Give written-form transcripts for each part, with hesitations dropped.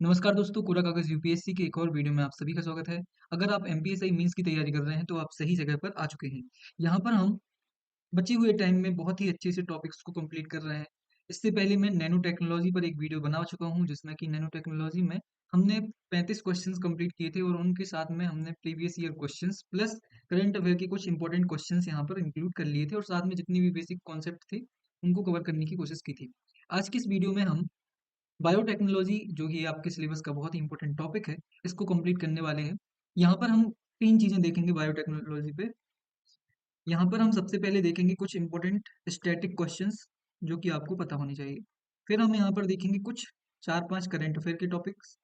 नमस्कार दोस्तों, कूड़ा कागज़ यूपीएससी के एक और वीडियो में आप सभी का स्वागत है। अगर आप एमपीएससी मेंस की तैयारी कर रहे हैं, तो आप सही जगह पर आ चुके हैं। यहाँ पर हम बचे हुए टाइम में बहुत ही अच्छे से टॉपिक्स को कंप्लीट कर रहे हैं। इससे पहले मैं नैनो टेक्नोलॉजी पर एक वीडियो बना चुका हूँ, जिसमें कि नैनो टेक्नोलॉजी में हमने 35 क्वेश्चंस कंप्लीट किए थे और उनके साथ में हमने previous year questions plus current affair के कुछ इंपॉर्टेंट क्वेश्चंस यहाँ पर इंक्लूड कर लिए थे और साथ में जितनी भी बेसिक कॉन्सेप्ट थे, उनको कवर करने की कोशिश की थी। आज की इस वीडियो में हम बायोटेक्नोलॉजी जो कि आपके सिलेबस का बहुत ही इंपॉर्टेंट टॉपिक है, इसको कंप्लीट करने वाले हैं। यहाँ पर हम 3 चीज़ें देखेंगे बायोटेक्नोलॉजी पे। यहाँ पर हम सबसे पहले देखेंगे कुछ इंपॉर्टेंट स्टैटिक क्वेश्चंस जो कि आपको पता होने चाहिए। फिर हम यहाँ पर देखेंगे कुछ 4-5 करंट अफेयर के टॉपिक्स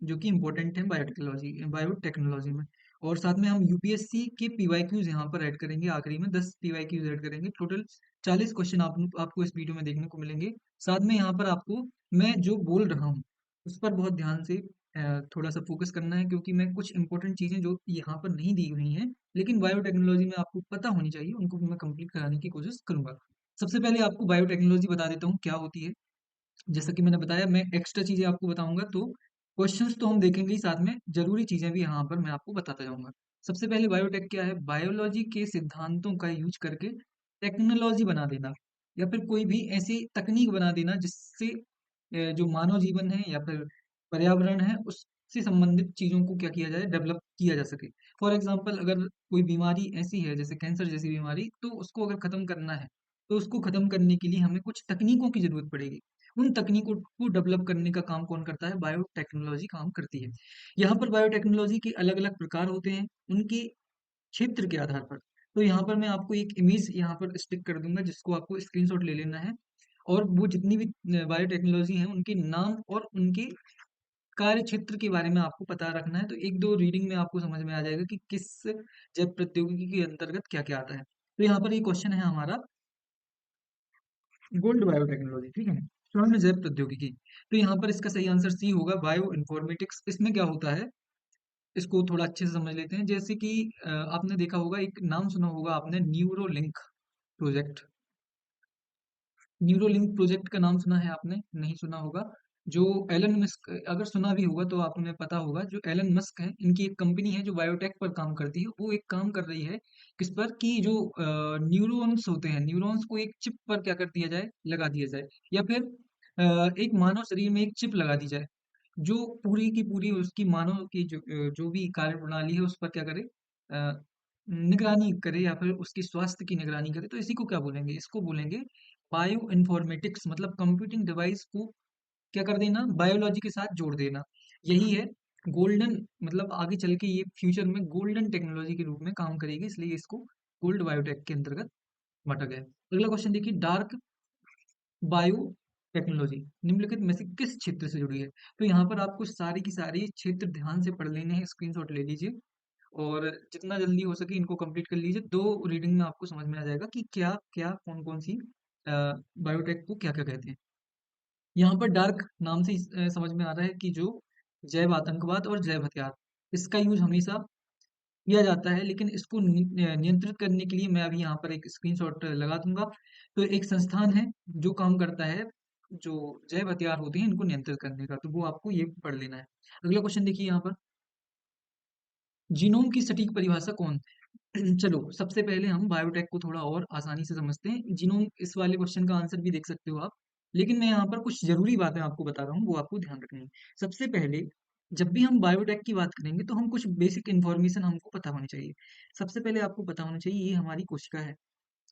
जो कि इम्पोर्टेंट है बायोटेक्नोलॉजी में। और साथ में हम यूपीएससी के पीवाईक्यूज यहाँ पर ऐड करेंगे, आखिरी में 10 पीवाईक्यूज ऐड करेंगे। टोटल 40 क्वेश्चन आपको इस वीडियो में देखने को मिलेंगे। साथ में यहाँ पर आपको मैं जो बोल रहा हूँ उस पर बहुत ध्यान से थोड़ा सा फोकस करना है, क्योंकि मैं कुछ इंपॉर्टेंट चीजें जो यहाँ पर नहीं दी हुई हैं लेकिन बायोटेक्नोलॉजी में आपको पता होनी चाहिए, उनको भी मैं कंप्लीट कराने की कोशिश करूंगा। सबसे पहले आपको बायोटेक्नोलॉजी बता देता हूँ क्या होती है। जैसा कि मैंने बताया, मैं एक्स्ट्रा चीजें आपको बताऊंगा, तो क्वेश्चंस तो हम देखेंगे ही, साथ में जरूरी चीजें भी यहाँ पर मैं आपको बताता जाऊंगा। सबसे पहले बायोटेक क्या है? बायोलॉजी के सिद्धांतों का यूज करके टेक्नोलॉजी बना देना या फिर कोई भी ऐसी तकनीक बना देना जिससे जो मानव जीवन है या फिर पर्यावरण है उससे संबंधित चीजों को क्या किया जाए, डेवलप किया जा सके। फॉर एग्जाम्पल, अगर कोई बीमारी ऐसी है जैसे कैंसर जैसी बीमारी, तो उसको अगर खत्म करना है तो उसको खत्म करने के लिए हमें कुछ तकनीकों की जरूरत पड़ेगी। उन तकनीकों को डेवलप करने का काम कौन करता है? बायोटेक्नोलॉजी काम करती है। यहाँ पर बायोटेक्नोलॉजी के अलग अलग प्रकार होते हैं उनके क्षेत्र के आधार पर। तो यहाँ पर मैं आपको एक इमेज यहाँ पर स्टिक कर दूंगा, जिसको आपको स्क्रीनशॉट ले लेना है। और वो जितनी भी बायोटेक्नोलॉजी है उनके नाम और उनके कार्य क्षेत्र के बारे में आपको पता रखना है। तो एक दो रीडिंग में आपको समझ में आ जाएगा कि किस जैव प्रौद्योगिकी के अंतर्गत क्या क्या आता है। तो यहाँ पर ये क्वेश्चन है हमारा, गोल्ड बायोटेक्नोलॉजी, ठीक है, स्वर्ण जैव प्रौद्योगिकी। तो यहाँ पर इसका सही आंसर सी होगा, बायो इन्फॉर्मेटिक्स। इसमें क्या होता है, इसको थोड़ा अच्छे से समझ लेते हैं। जैसे कि आपने देखा होगा, एक नाम सुना होगा आपने, न्यूरोलिंक प्रोजेक्ट। न्यूरोलिंक प्रोजेक्ट का नाम सुना है आपने? नहीं सुना होगा। जो एलन मस्क, अगर सुना भी होगा तो आपने पता होगा, जो एलन मस्क है, इनकी एक कंपनी है जो बायोटेक पर काम करती है। वो एक काम कर रही है किस पर, कि जो न्यूरॉन्स होते हैं, न्यूरॉन्स को एक चिप पर क्या कर दिया जाए, लगा दिया जाए। या फिर एक मानव शरीर में एक चिप लगा दी जाए जो पूरी की पूरी उसकी मानव की जो भी कार्य प्रणाली है उस पर क्या करे, अ, निगरानी करे या फिर उसकी स्वास्थ्य की निगरानी करे। तो इसी को क्या बोलेंगे? इसको बोलेंगे बायो इन्फॉर्मेटिक्स। मतलब कंप्यूटिंग डिवाइस को क्या कर देना, बायोलॉजी के साथ जोड़ देना। यही है गोल्डन, मतलब आगे चल के ये फ्यूचर में गोल्डन टेक्नोलॉजी के रूप में काम करेगी, इसलिए इसको गोल्ड बायोटेक के अंतर्गत बांटा गया है। अगला क्वेश्चन देखिए, डार्क बायो टेक्नोलॉजी निम्नलिखित में से किस क्षेत्र से जुड़ी है? तो यहाँ पर आपको सारी की सारी क्षेत्र ध्यान से पढ़ लेने हैं, स्क्रीनशॉट ले लीजिए और जितना जल्दी हो सके इनको कंप्लीट कर लीजिए। दो रीडिंग में आपको समझ में आ जाएगा कि क्या क्या कौन कौन सी बायोटेक को क्या क्या कहते हैं। यहाँ पर डार्क नाम से समझ में आ रहा है कि जो जैव आतंकवाद और जैव हथियार, इसका यूज हमेशा किया जाता है, लेकिन इसको नियंत्रित करने के लिए मैं अभी यहाँ पर एक स्क्रीनशॉट लगा दूंगा। तो एक संस्थान है जो काम करता है जो जैव हथियार होते हैं इनको नियंत्रित करने का, तो वो आपको ये पढ़ लेना है। अगला क्वेश्चन देखिए यहाँ पर, जीनोम की सटीक परिभाषा कौन? चलो सबसे पहले हम बायोटेक को थोड़ा और आसानी से समझते हैं। जीनोम, इस वाले क्वेश्चन का आंसर भी देख सकते हो आप, लेकिन मैं यहाँ पर कुछ जरूरी बातें आपको बता रहा हूँ, वो आपको ध्यान रखनी है। सबसे पहले जब भी हम बायोटेक की बात करेंगे तो हम कुछ बेसिक इन्फॉर्मेशन हमको पता होनी चाहिए। सबसे पहले आपको पता होना चाहिए ये हमारी कोशिका है।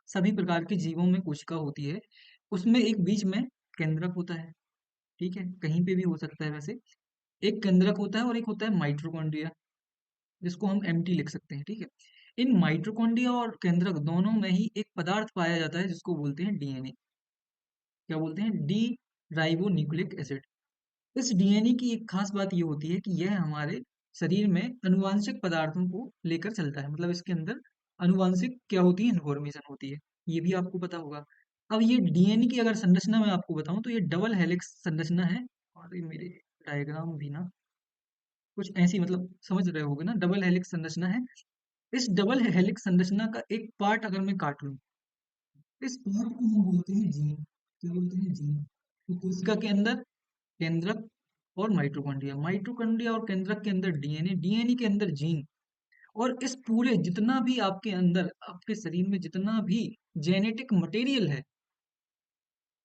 सभी प्रकार के जीवों में कोशिका होती है, उसमें एक बीच में केंद्रक होता है, ठीक है, कहीं पे भी हो सकता है वैसे। एक केंद्रक होता है और एक होता है माइटोकॉन्ड्रिया, जिसको हम एमटी लिख सकते हैं, ठीक है। इन माइटोकॉन्ड्रिया और केंद्रक दोनों में ही एक पदार्थ पाया जाता है जिसको बोलते हैं डीएनए। क्या बोलते हैं? D ribo nucleic acid. इस डीएनए की एक खास बात ये होती है कि यह हमारे शरीर में अनुवांशिक पदार्थों को लेकर चलता है। मतलब इसके अंदर अनुवांशिक क्या होती है, इन्फॉर्मेशन होती है। ये भी आपको पता होगा। अब ये डीएनए की अगर संरचना मैं आपको बताऊं तो ये डबल हेलिक्स संरचना है। और ये मेरे डायग्राम भी ना कुछ ऐसी, मतलब समझ रहे होगे ना, डबल हेलिक्स संरचना है। इस डबल हेलिक्स संरचना का एक पार्ट अगर मैं काट लूं, इस पार्ट को हम बोलते हैं जीन। क्या बोलते हैं? जीन। तो कोशिका के अंदर केंद्रक और माइटोकॉन्ड्रिया, माइटोकॉन्ड्रिया और केंद्रक के अंदर डीएनए, डीएनए के अंदर जीन। और इस पूरे जितना भी आपके अंदर, आपके शरीर में जितना भी जेनेटिक मटेरियल है,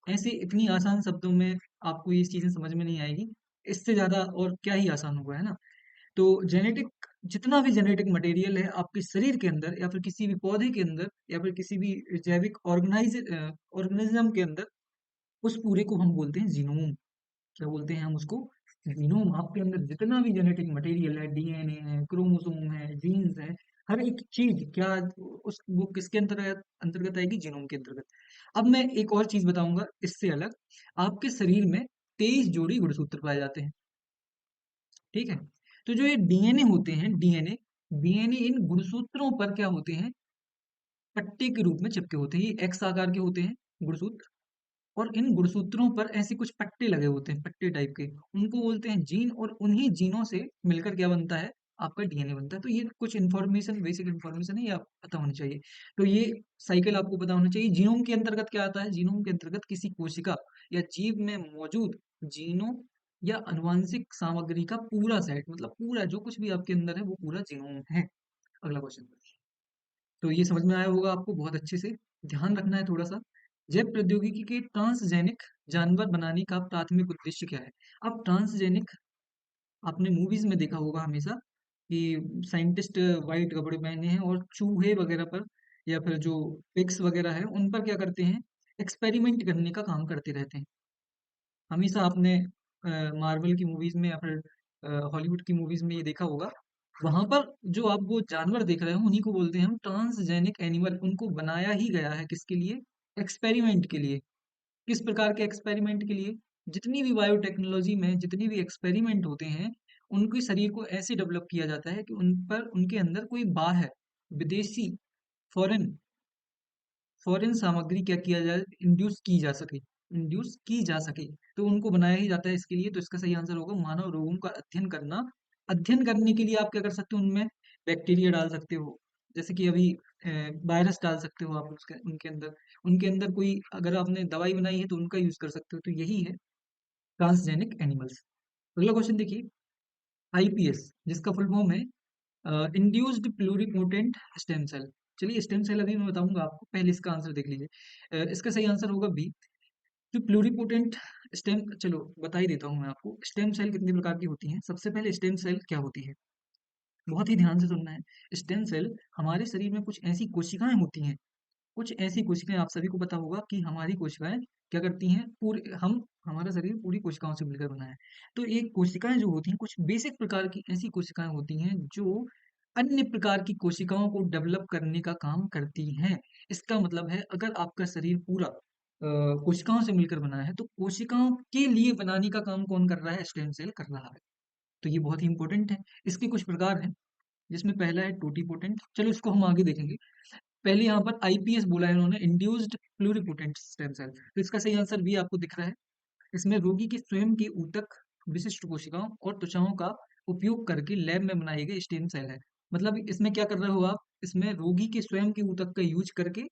ऐसे इतनी आसान शब्दों में आपको ये चीजें समझ में नहीं आएगी। इससे ज्यादा और क्या ही आसान होगा, है ना। तो जेनेटिक, जितना भी जेनेटिक मटेरियल है आपके शरीर के अंदर, या फिर किसी भी पौधे के अंदर, या फिर किसी भी जैविक ऑर्गेनिज्म के अंदर, उस पूरे को हम बोलते हैं जीनोम। क्या बोलते हैं हम उसको? जीनोम। आपके अंदर जितना भी जेनेटिक मटेरियल है, डीएनए है, क्रोमोसोम है, जीन्स है, हर एक चीज क्या, उस वो किसके अंतर्गत अंतर्गत आएगी? जीनोम के अंतर्गत। अब मैं एक और चीज बताऊंगा इससे अलग। आपके शरीर में 23 जोड़ी गुणसूत्र पाए जाते हैं, ठीक है। तो जो ये डीएनए होते हैं, डीएनए, डीएनए इन गुणसूत्रों पर क्या होते हैं? पट्टे के रूप में चिपके होते हैं। ये एक्स आकार के होते हैं गुणसूत्र, और इन गुणसूत्रों पर ऐसे कुछ पट्टे लगे होते हैं, पट्टे टाइप के, उनको बोलते हैं जीन। और उन्हीं जीनों से मिलकर क्या बनता है? आपका डीएनए बनता है। तो ये कुछ इन्फॉर्मेशन, बेसिक इन्फॉर्मेशन है, ये आप पता होनी चाहिए। तो ये साइकिल आपको पता होना चाहिए। जीनोम के अंतर्गत क्या आता है? जीनोम के अंतर्गत किसी कोशिका या जीव में मौजूद जीनों या आनुवंशिक सामग्री का पूरा सेट, मतलब पूरा जो कुछ भी आपके अंदर है वो पूरा जीनोम है। अगला क्वेश्चन। तो ये समझ में आया होगा आपको बहुत अच्छे से। ध्यान रखना है थोड़ा सा। जैव प्रौद्योगिकी के ट्रांसजेनिक जानवर बनाने का प्राथमिक उद्देश्य क्या है? अब ट्रांसजेनिक, आपने मूवीज में देखा होगा हमेशा कि साइंटिस्ट वाइट कपड़े पहने हैं और चूहे वगैरह पर, या फिर जो पिग्स वगैरह है उन पर क्या करते हैं? एक्सपेरिमेंट करने का काम करते रहते हैं। हमेशा आपने मार्वल की मूवीज में या फिर हॉलीवुड की मूवीज में ये देखा होगा। वहां पर जो आप वो जानवर देख रहे हो उन्हीं को बोलते हैं हम ट्रांसजेनिक एनिमल। उनको बनाया ही गया है किसके लिए? एक्सपेरिमेंट के लिए। किस प्रकार के एक्सपेरिमेंट के लिए? जितनी भी बायोटेक्नोलॉजी में जितनी भी एक्सपेरिमेंट होते हैं, उनके शरीर को ऐसे डेवलप किया जाता है कि उन पर, उनके अंदर कोई बाहर विदेशी, फॉरेन फॉरेन सामग्री क्या किया जाए? इंड्यूस की जा सके, इंड्यूस की जा सके। तो उनको बनाया ही जाता है इसके लिए। तो इसका सही आंसर होगा मानव रोगों का अध्ययन करना। अध्ययन करने के लिए आप क्या कर सकते हो? उनमें बैक्टीरिया डाल सकते हो, जैसे कि अभी वायरस डाल सकते हो आप उसके, उनके अंदर कोई अगर आपने दवाई बनाई है तो उनका यूज कर सकते हो। तो यही है ट्रांसजेनिक एनिमल्स। अगला क्वेश्चन देखिए। आईपीएस, जिसका फुल फॉर्म है इंड्यूस्ड प्लूरिपोटेंट स्टेम सेल। चलिए स्टेम सेल अभी मैं बताऊंगा आपको, पहले इसका आंसर देख लीजिए। इसका सही आंसर होगा बी। जो प्लूरिपोटेंट स्टेम, चलो बता ही देता हूँ मैं आपको स्टेम सेल कितनी प्रकार की होती हैं। सबसे पहले स्टेम सेल क्या होती है, बहुत ही ध्यान से सुनना है। स्टेम सेल, हमारे शरीर में कुछ ऐसी कोशिकाएं होती हैं, कुछ ऐसी कोशिकाएं, आप सभी को पता होगा कि हमारी कोशिकाएं क्या करती हैं? पूरे हम, हमारा शरीर पूरी कोशिकाओं से मिलकर बना है। तो ये कोशिकाएं जो होती हैं, कुछ बेसिक प्रकार की ऐसी कोशिकाएं होती हैं जो अन्य प्रकार की कोशिकाओं को डेवलप करने का काम करती हैं। इसका मतलब है अगर आपका शरीर पूरा कोशिकाओं से मिलकर बना है, तो कोशिकाओं के लिए बनाने का काम कौन कर रहा है? स्टेम सेल कर रहा है। तो ये बहुत ही इंपॉर्टेंट है। इसके कुछ प्रकार हैं, जिसमें पहला है टोटीपोटेंट। चलो इसको हम आगे देखेंगे। पहले यहाँ पर आईपीएस बोला है इन्होंने, इंड्यूस्ड प्लूरिपोटेंट स्टेम सेल। तो इसका सही आंसर भी आपको दिख रहा है। इसमें रोगी की स्वयं की ऊतक, विशिष्ट कोशिकाओं और त्वचाओं का उपयोग करके लैब में बनाई गई स्टेम सेल है। मतलब इसमें क्या कर रहे हो आप? इसमें रोगी के स्वयं की ऊतक का यूज करके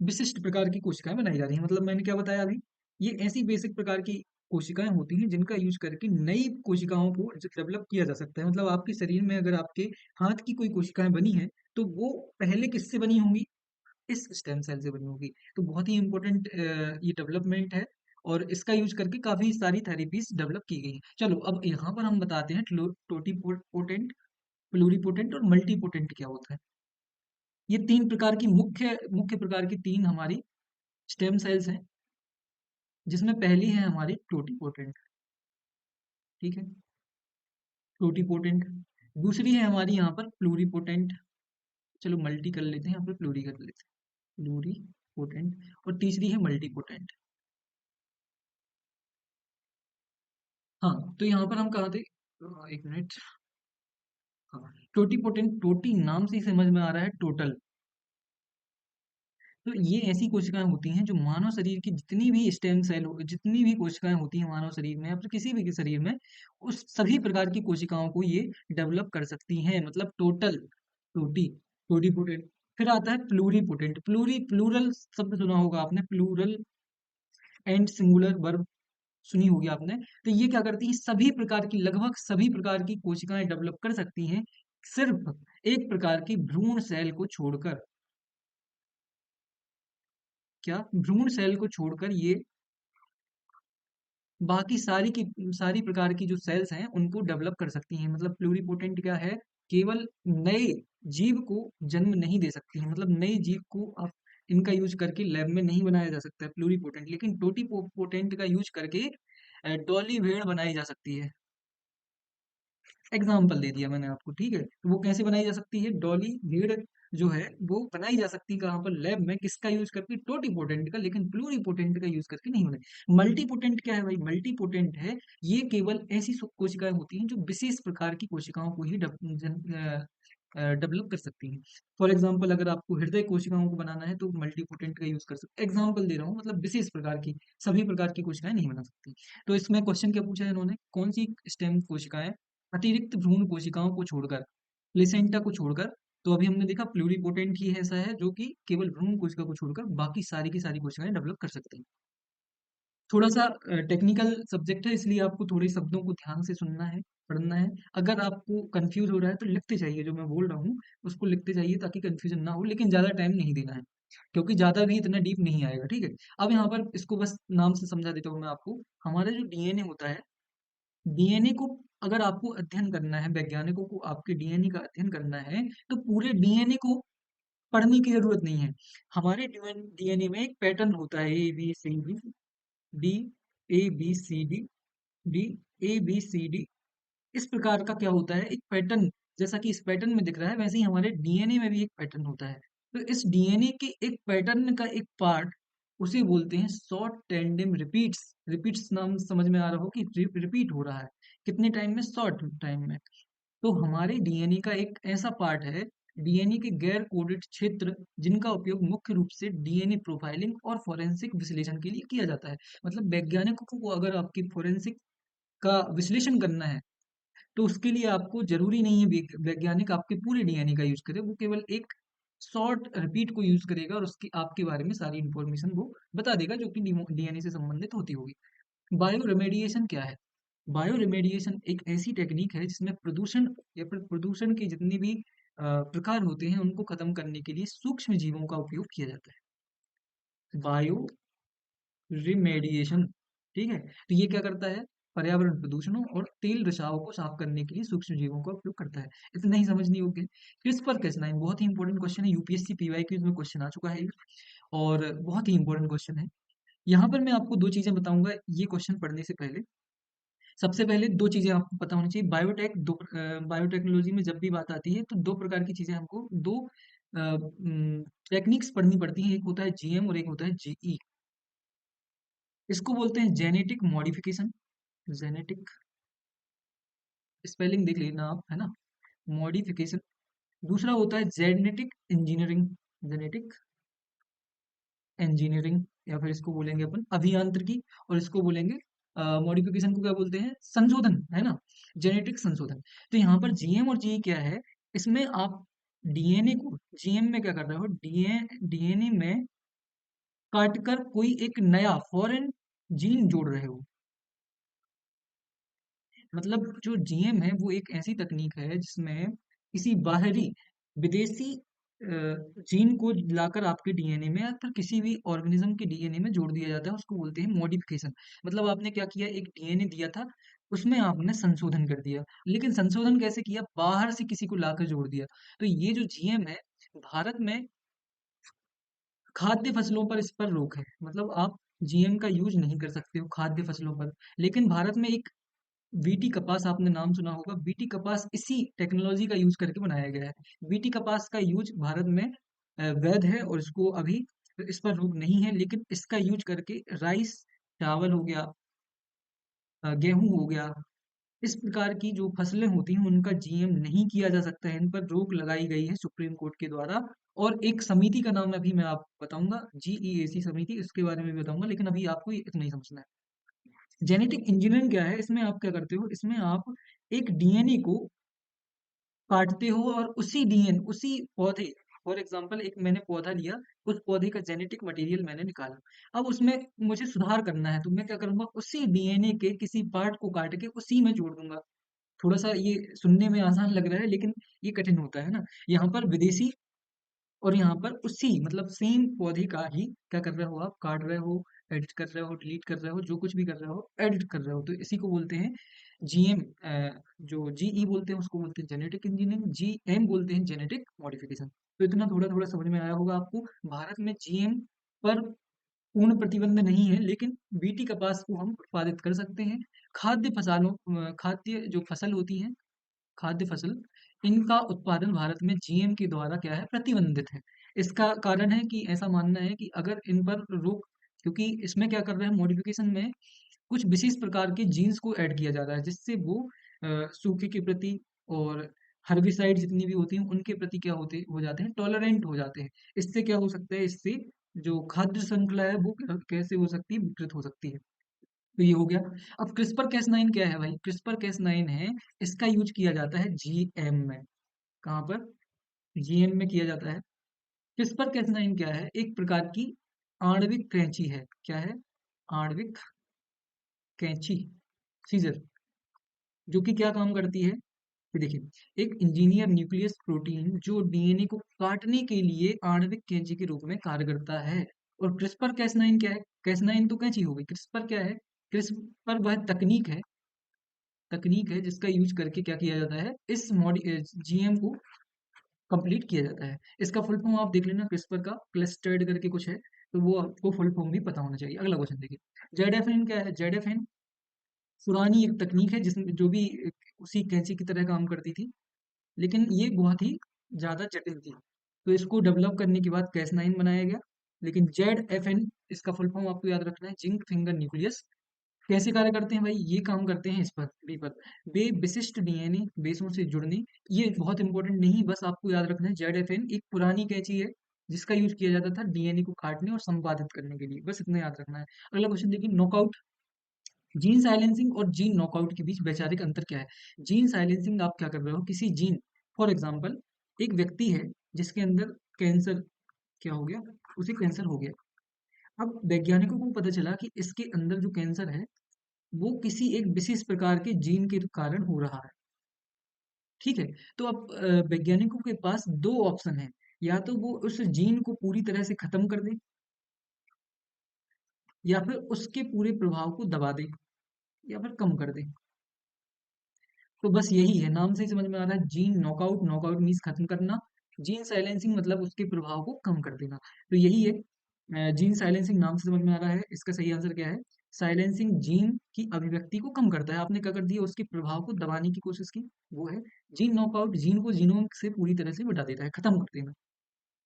विशिष्ट प्रकार की कोशिकाएं बनाई जा रही हैं। मतलब मैंने क्या बताया अभी? ये ऐसी बेसिक प्रकार की कोशिकाएं होती हैं जिनका यूज करके नई कोशिकाओं को डेवलप किया जा सकता है। मतलब आपके शरीर में अगर आपके हाथ की कोई कोशिकाएं बनी है, तो वो पहले किससे बनी होंगी? इस स्टेम सेल से बनी होगी। तो बहुत ही इंपॉर्टेंट ये डेवलपमेंट है, और इसका यूज करके काफी सारी थेरेपीज डेवलप की गई हैं। चलो अब यहाँ पर हम बताते हैं टोटीपोटेंट, प्लूरीपोटेंट और मल्टीपोटेंट क्या होता है। ये तीन प्रकार की मुख्य मुख्य प्रकार की तीन हमारी स्टेम सेल्स हैं, जिसमें पहली है हमारी टोटीपोटेंट, ठीक है, टोटीपोटेंट। दूसरी है हमारी यहाँ पर प्लूरीपोटेंट। चलो मल्टी कर लेते हैं, यहाँ पर प्लूरी कर लेते हैं, प्लूरीपोटेंट। और तीसरी है मल्टीपोटेंट। हाँ, तो यहाँ पर हम कहा थे, एक मिनट। हाँ, टोटीपोटेंट, टोटी नाम से ही समझ में आ रहा है टोटल। तो ये ऐसी कोशिकाएं होती हैं जो मानव शरीर की जितनी भी स्टेम सेल, जितनी भी कोशिकाएं होती हैं मानव शरीर में या फिर किसी भी के शरीर में, उस सभी प्रकार की कोशिकाओं को ये डेवलप कर सकती हैं। मतलब टोटल, टोटी, टोटीपोटेंट। फिर आता है प्लूरीपोटेंट। प्लूरल शब्द सुना होगा आपने, प्लूरल एंड सिंगुलर वर्ब, सुनी होगी आपने। तो ये क्या करती हैं, सभी प्रकार की, लगभग सभी प्रकार की कोशिकाएं डेवलप कर सकती हैं, सिर्फ एक प्रकार की भ्रूण सेल को छोड़कर। क्या? भ्रूण सेल को छोड़कर ये बाकी सारी प्रकार की जो सेल्स हैं उनको डेवलप कर सकती हैं। मतलब प्लूरीपोटेंट क्या है? केवल नए जीव को जन्म नहीं दे सकती है, मतलब नए जीव को आप इनका यूज करके लैब में नहीं बनाया जा सकता है प्लूरीपोटेंट, लेकिन टोटीपोटेंट का यूज करके डॉली भेड़ बनाई जा सकती है। एग्जाम्पल दे दिया मैंने आपको, ठीक है। तो वो कैसे बनाई जा सकती है? डॉली भेड़ जो है वो बनाई जा सकती है कहाँ पर? लैब में। किसका यूज करके? टोटीपोटेंट का, लेकिन प्लूरीपोटेंट का यूज करके नहीं बने। मल्टीपोटेंट क्या है भाई? मल्टीपोटेंट है, ये केवल ऐसी कोशिकाएं होती हैं जो विशेष प्रकार की कोशिकाओं को ही डेवलप कर सकती हैं। फॉर एग्जाम्पल, अगर आपको हृदय कोशिकाओं को बनाना है तो मल्टीपोटेंट का यूज कर सकते। एग्जाम्पल दे रहा हूँ, मतलब विशेष प्रकार की, सभी प्रकार की कोशिकाएं नहीं बना सकती। तो इसमें क्वेश्चन क्या पूछा है इन्होंने? कौन सी स्टेम कोशिकाएं अतिरिक्त भ्रूण कोशिकाओं को छोड़कर, प्लेसेंटा को छोड़कर, तो अभी हमने देखा प्लूरीपोटेंट ही ऐसा है जो कि केवल भ्रूण कोशिका को छोड़कर बाकी सारी की सारी कोशिकाएं डेवलप कर सकती हैं। थोड़ा सा टेक्निकल सब्जेक्ट है, इसलिए आपको थोड़े शब्दों को ध्यान से सुनना है, पढ़ना है। अगर आपको कंफ्यूज हो रहा है तो लिखते जाइए, जो मैं बोल रहा हूँ उसको लिखते जाइए ताकि कंफ्यूजन ना हो, लेकिन ज्यादा टाइम नहीं देना है, क्योंकि ज्यादा भी इतना डीप नहीं आएगा, ठीक है। अब यहाँ पर इसको बस नाम से समझा देता हूँ मैं आपको। हमारा जो डीएनए होता है, डीएनए को अगर आपको अध्ययन करना है, वैज्ञानिकों को आपके डीएनए का अध्ययन करना है, तो पूरे डीएनए को पढ़ने की जरूरत नहीं है। हमारे डीएनए में एक पैटर्न होता है, D A B C D. इस प्रकार का क्या होता है? एक पैटर्न। जैसा कि इस पैटर्न में दिख रहा है, वैसे ही हमारे डीएनए में भी एक पैटर्न होता है। तो इस डीएनए के एक पैटर्न का एक पार्ट, उसे बोलते हैं शॉर्ट टेंडेम रिपीट्स। रिपीट्स नाम समझ में आ रहा हो कि रिपीट हो रहा है, कितने टाइम में? शॉर्ट टाइम में। तो हमारे डीएनए का एक ऐसा पार्ट है, डीएनए के गैर कोडेड क्षेत्र, जिनका उपयोग मुख्य रूप से डीएनए प्रोफाइलिंग और फोरेंसिक विश्लेषण के लिए किया जाता है। मतलब वैज्ञानिकों को अगर आपकी फोरेंसिक का विश्लेषण करना है, तो उसके लिए आपको जरूरी नहीं है वैज्ञानिक आपके पूरे डीएनए का यूज करे, वो केवल एक शॉर्ट रिपीट को यूज करेगा और उसकी आपके बारे में सारी इंफॉर्मेशन वो बता देगा जो कि डीएनए से संबंधित होती होगी। बायो रेमेडिएशन क्या है? बायो रेमेडिएशन एक ऐसी टेक्निक है जिसमें प्रदूषण या फिर प्रदूषण के जितने भी प्रकार होते हैं उनको खत्म करने के लिए सूक्ष्म जीवों का उपयोग किया जाता है। बायो रिमेडिएशन, ठीक है। तो ये क्या करता है? पर्यावरण प्रदूषणों और तेल रिसाव को साफ करने के लिए सूक्ष्म जीवों का उपयोग करता है। इतना ही समझनी होगी। क्रिस्पर कैस9 बहुत ही इंपॉर्टेंट क्वेश्चन है, यूपीएससी पीवाईक्यू में क्वेश्चन आ चुका है ये, और बहुत ही इंपॉर्टेंट क्वेश्चन है। यहाँ पर मैं आपको दो चीजें बताऊंगा ये क्वेश्चन पढ़ने से पहले। सबसे पहले दो चीजें आपको पता होनी चाहिए। बायोटेक्नोलॉजी में जब भी बात आती है तो दो प्रकार की चीजें हमको, दो टेक्निक्स पढ़नी पड़ती हैं। एक होता है जीएम और एक होता है जीई। इसको बोलते हैं जेनेटिक मॉडिफिकेशन, जेनेटिक, स्पेलिंग देख लेना आप, है ना, मॉडिफिकेशन। दूसरा होता है जेनेटिक इंजीनियरिंग, जेनेटिक इंजीनियरिंग, या फिर इसको बोलेंगे अपन अभियांत्रिकी, और इसको बोलेंगे मॉडिफिकेशन को क्या बोलते हैं? संशोधन, है ना, जेनेटिक संशोधन। तो यहाँ पर जीएम और जीई क्या है? इसमें आप डीएनए को, जीएम में क्या कर रहे हो? डीएनए में काटकर कोई एक नया फॉरेन जीन जोड़ रहे हो। मतलब जो जीएम है वो एक ऐसी तकनीक है जिसमें किसी बाहरी विदेशी जीन को लाकर आपके डीएनए में या फिर किसी भी ऑर्गेनिज्म के डीएनए में जोड़ दिया जाता है, उसको बोलते हैं मॉडिफिकेशन। मतलब आपने क्या किया? एक डीएनए दिया था, उसमें आपने संशोधन कर दिया, लेकिन संशोधन कैसे किया? बाहर से किसी को लाकर जोड़ दिया। तो ये जो जीएम है, भारत में खाद्य फसलों पर इस पर रोक है, मतलब आप जीएम का यूज नहीं कर सकते हो खाद्य फसलों पर। लेकिन भारत में एक बीटी कपास, आपने नाम सुना होगा, बीटी कपास इसी टेक्नोलॉजी का यूज करके बनाया गया है। बीटी कपास का यूज भारत में वैध है और इसको अभी इस पर रोक नहीं है, लेकिन इसका यूज करके राइस, चावल हो गया, गेहूं हो गया, इस प्रकार की जो फसलें होती हैं उनका जीएम नहीं किया जा सकता है। इन पर रोक लगाई गई है सुप्रीम कोर्ट के द्वारा। और एक समिति का नाम अभी मैं आपको बताऊंगा, जीईएसी समिति, इसके बारे में भी बताऊंगा, लेकिन अभी आपको ये इतना ही समझना है। जेनेटिक इंजीनियरिंग क्या है? इसमें आप क्या करते हो? इसमें आप एक डीएनए को काटते हो और उसी पौधे फॉर एग्जाम्पल एक मैंने पौधा लिया, उस पौधे का जेनेटिक मटेरियल मैंने निकाला। अब उसमें मुझे सुधार करना है, तो मैं क्या करूँगा, उसी डीएनए के किसी पार्ट को काट के उसी में जोड़ दूँगा। थोड़ा-सा ये सुनने में आसान लग रहा है, लेकिन ये कठिन होता है ना? यहाँ पर विदेशी और यहाँ पर उसी मतलब सेम पौधे का ही क्या कर रहे हो आप, काट रहे हो, एडिट कर रहे हो, डिलीट कर रहे हो, जो कुछ भी कर रहे हो, एडिट कर रहे हो। तो इसी को बोलते हैं जीएम, जो जीई बोलते हैं उसको बोलते हैं जेनेटिक इंजीनियरिंग, जीएम बोलते हैं जेनेटिक मॉडिफिकेशन। तो इतना थोड़ा-थोड़ा समझ में आया होगा आपको। भारत में जीएम पर पूर्ण प्रतिबंध नहीं है, लेकिन बीटी कपास को हम उत्पादित कर सकते हैं। खाद्य जो फसल होती है, खाद्य फसल, इनका उत्पादन भारत में जीएम के द्वारा क्या है, प्रतिबंधित है। इसका कारण है कि ऐसा मानना है कि अगर इन पर रोक, क्योंकि इसमें क्या कर रहे हैं, मॉडिफिकेशन में कुछ विशेष प्रकार के जीन्स को ऐड किया जा रहा है, जिससे वो सूखे के प्रति और हर्बिसाइड जितनी भी होती हैं उनके प्रति क्या होते हो जाते हैं, टॉलरेंट हो जाते हैं। इससे क्या हो सकता है, इससे जो खाद्य श्रृंखला है वो कैसे हो सकती है, विकृत हो सकती है। तो ये हो गया। अब क्रिस्पर कैस 9 क्या है भाई, क्रिस्पर कैस 9 है, इसका यूज किया जाता है जीएम में। कहाँ पर, जीएम में किया जाता है। क्रिस्पर कैस 9 क्या है, एक प्रकार की आणविक कैंची है। क्या है, आणविक कैंची, सीजर, जो कि क्या काम करती है, ये देखिए, एक इंजीनियर न्यूक्लियस प्रोटीन जो डीएनए को काटने के लिए आणविक कैंची के रूप में कार्य करता है। और क्रिस्पर कैस 9 क्या है, कैस 9 तो कैंची हो गई, क्रिस्पर क्या है, क्रिस्पर वह तकनीक है जिसका यूज करके क्या किया जाता है, इस मॉडि जीएम को कंप्लीट किया जाता है। इसका फुल फॉर्म आप देख लेना, क्रिस्पर का क्लस्टर्ड करके कुछ है, तो वो आपको फुल फॉर्म भी पता होना चाहिए। अगला क्वेश्चन देखिए, जेडएफएन क्या है, जेडएफएन पुरानी एक तकनीक है जिसमें जो भी उसी कैंची की तरह काम करती थी, लेकिन ये बहुत ही ज़्यादा जटिल थी। तो इसको डेवलप करने के बाद कैस 9 बनाया गया। लेकिन जेडएफएन, इसका फुल फॉर्म आपको याद रखना है, जिंक फिंगर न्यूक्लियस। कैसे कार्य करते हैं भाई, ये काम करते हैं इस पर बी पर, वे विशिष्ट डीएनए बेसों से जुड़ने। ये बहुत इंपॉर्टेंट नहीं, बस आपको याद रखना है, जेडएफएन एक पुरानी कैंची है जिसका यूज किया जाता था डीएनए को काटने और संपादित करने के लिए, बस इतना याद रखना है। अगला क्वेश्चन देखिए, नॉकआउट, जीन साइलेंसिंग और जीन नॉकआउट के बीच वैचारिक अंतर क्या है। जीन साइलेंसिंग, आप क्या कर रहे हो, किसी जीन, फॉर एग्जाम्पल एक व्यक्ति है जिसके अंदर कैंसर, क्या हो गया, उसे कैंसर हो गया। अब वैज्ञानिकों को पता चला कि इसके अंदर जो कैंसर है वो किसी एक विशेष प्रकार के जीन के कारण हो रहा है। ठीक है, तो अब वैज्ञानिकों के पास दो ऑप्शन है, या तो वो उस जीन को पूरी तरह से खत्म कर दे, या फिर उसके पूरे प्रभाव को दबा दे, या फिर कम कर दे। तो बस यही है, नाम से ही समझ में आ रहा है, जीन नॉकआउट, नॉकआउट मीन्स खत्म करना, जीन साइलेंसिंग मतलब उसके प्रभाव को कम कर देना। तो यही है, जीन साइलेंसिंग नाम से समझ में आ रहा है, इसका सही आंसर क्या है, साइलेंसिंग जीन की अभिव्यक्ति को कम करता है, आपने क्या कर दिया, उसके प्रभाव को दबाने की कोशिश की, वो है जीन नॉकआउट, जीन को जीनोम से पूरी तरह से मिटा देता है, खत्म कर देना।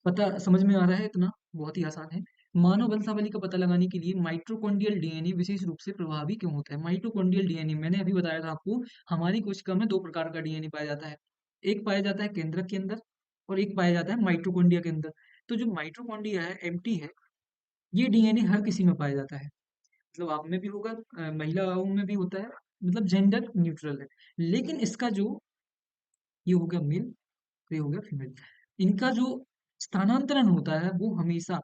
पता समझ में आ रहा है इतना, बहुत ही आसान है। मानव वंशावली का पता लगाने के लिए माइटोकॉन्ड्रियल डीएनए विशेष रूप से प्रभावी क्यों होता है। माइटोकॉन्ड्रियल डीएनए मैंने अभी बताया था आपको, हमारी कोशिका में दो प्रकार का डीएनए पाया जाता है, एक पाया जाता है केंद्रक के अंदर और एक पाया जाता है माइटोकॉन्ड्रिया के अंदर। तो जो माइटोकॉन्ड्रिया है, एमटी है, ये डीएनए हर किसी में पाया जाता है, मतलब आप में भी होगा, महिलाओं में भी होता है, मतलब जेंडर न्यूट्रल है। लेकिन इसका जो, ये हो गया मेल, ये हो गया फीमेल, इनका जो स्थानांतरण होता है वो हमेशा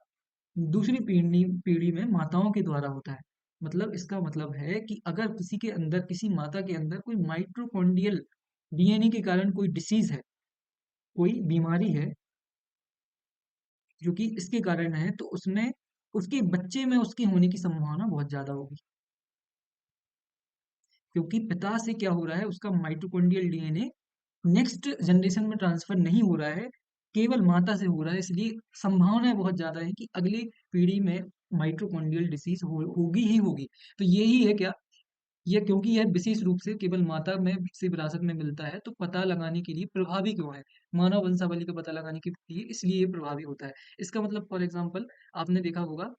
दूसरी पीढ़ी पीढ़ी में माताओं के द्वारा होता है। मतलब इसका मतलब है कि अगर किसी के अंदर, किसी माता के अंदर कोई माइटोकॉन्ड्रियल डीएनए के कारण कोई डिसीज है, कोई बीमारी है जो कि इसके कारण है, तो उसमें उसके बच्चे में उसके होने की संभावना बहुत ज्यादा होगी, क्योंकि पिता से क्या हो रहा है, उसका माइटोकॉन्ड्रियल डीएनए नेक्स्ट जनरेशन में ट्रांसफर नहीं हो रहा है, केवल माता से हो रहा है, इसलिए संभावनाएं बहुत ज्यादा है कि अगली पीढ़ी में माइटोकॉन्ड्रियल डिसीज होगी ही होगी। तो यही है क्या, ये क्योंकि यह विशेष रूप से केवल माता में से विरासत में मिलता है, तो पता लगाने के लिए प्रभावी क्यों है, मानव वंशावली का पता लगाने के लिए इसलिए ये प्रभावी होता है। इसका मतलब फॉर एग्जांपल आपने देखा होगा,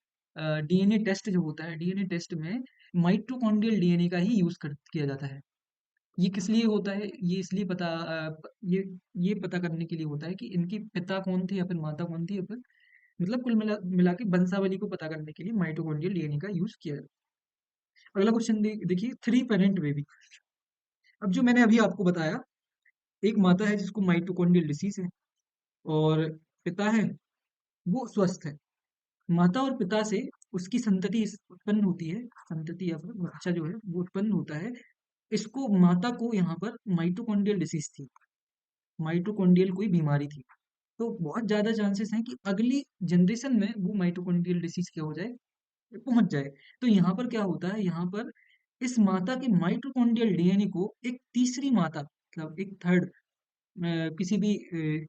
डीएनए टेस्ट जो होता है, डीएनए टेस्ट में माइटोकॉन्ड्रियल डीएनए का ही यूज किया जाता है। ये किस लिए होता है, ये इसलिए ये पता करने के लिए होता है कि इनके पिता कौन थे या फिर माता कौन थी, या फिर मतलब कुल मिला मिला के वंशावली को पता करने के लिए माइटोकॉन्ड्रियल डीएनए का यूज किया जाता है। अगला क्वेश्चन देखिए, थ्री पेरेंट बेबी। अब जो मैंने अभी आपको बताया, एक माता है जिसको माइटोकॉन्ड्रियल डिसीज है, और पिता है वो स्वस्थ है, माता और पिता से उसकी संतति उत्पन्न होती है, संतति या फिर बच्चा जो है वो उत्पन्न होता है। इसको माता को यहाँ पर माइटोकॉन्ड्रियल डिसीज थी, माइटोकॉन्ड्रियल कोई बीमारी थी। तो बहुत ज़्यादा चांसेस हैं कि अगली जनरेशन में वो माइटोकॉन्ड्रियल डिसीज क्या हो जाए, पहुंच जाए। तो यहाँ पर क्या होता है, यहाँ पर इस माता के माइटोकॉन्ड्रियल डीएनए को एक तीसरी माता, मतलब एक थर्ड, किसी भी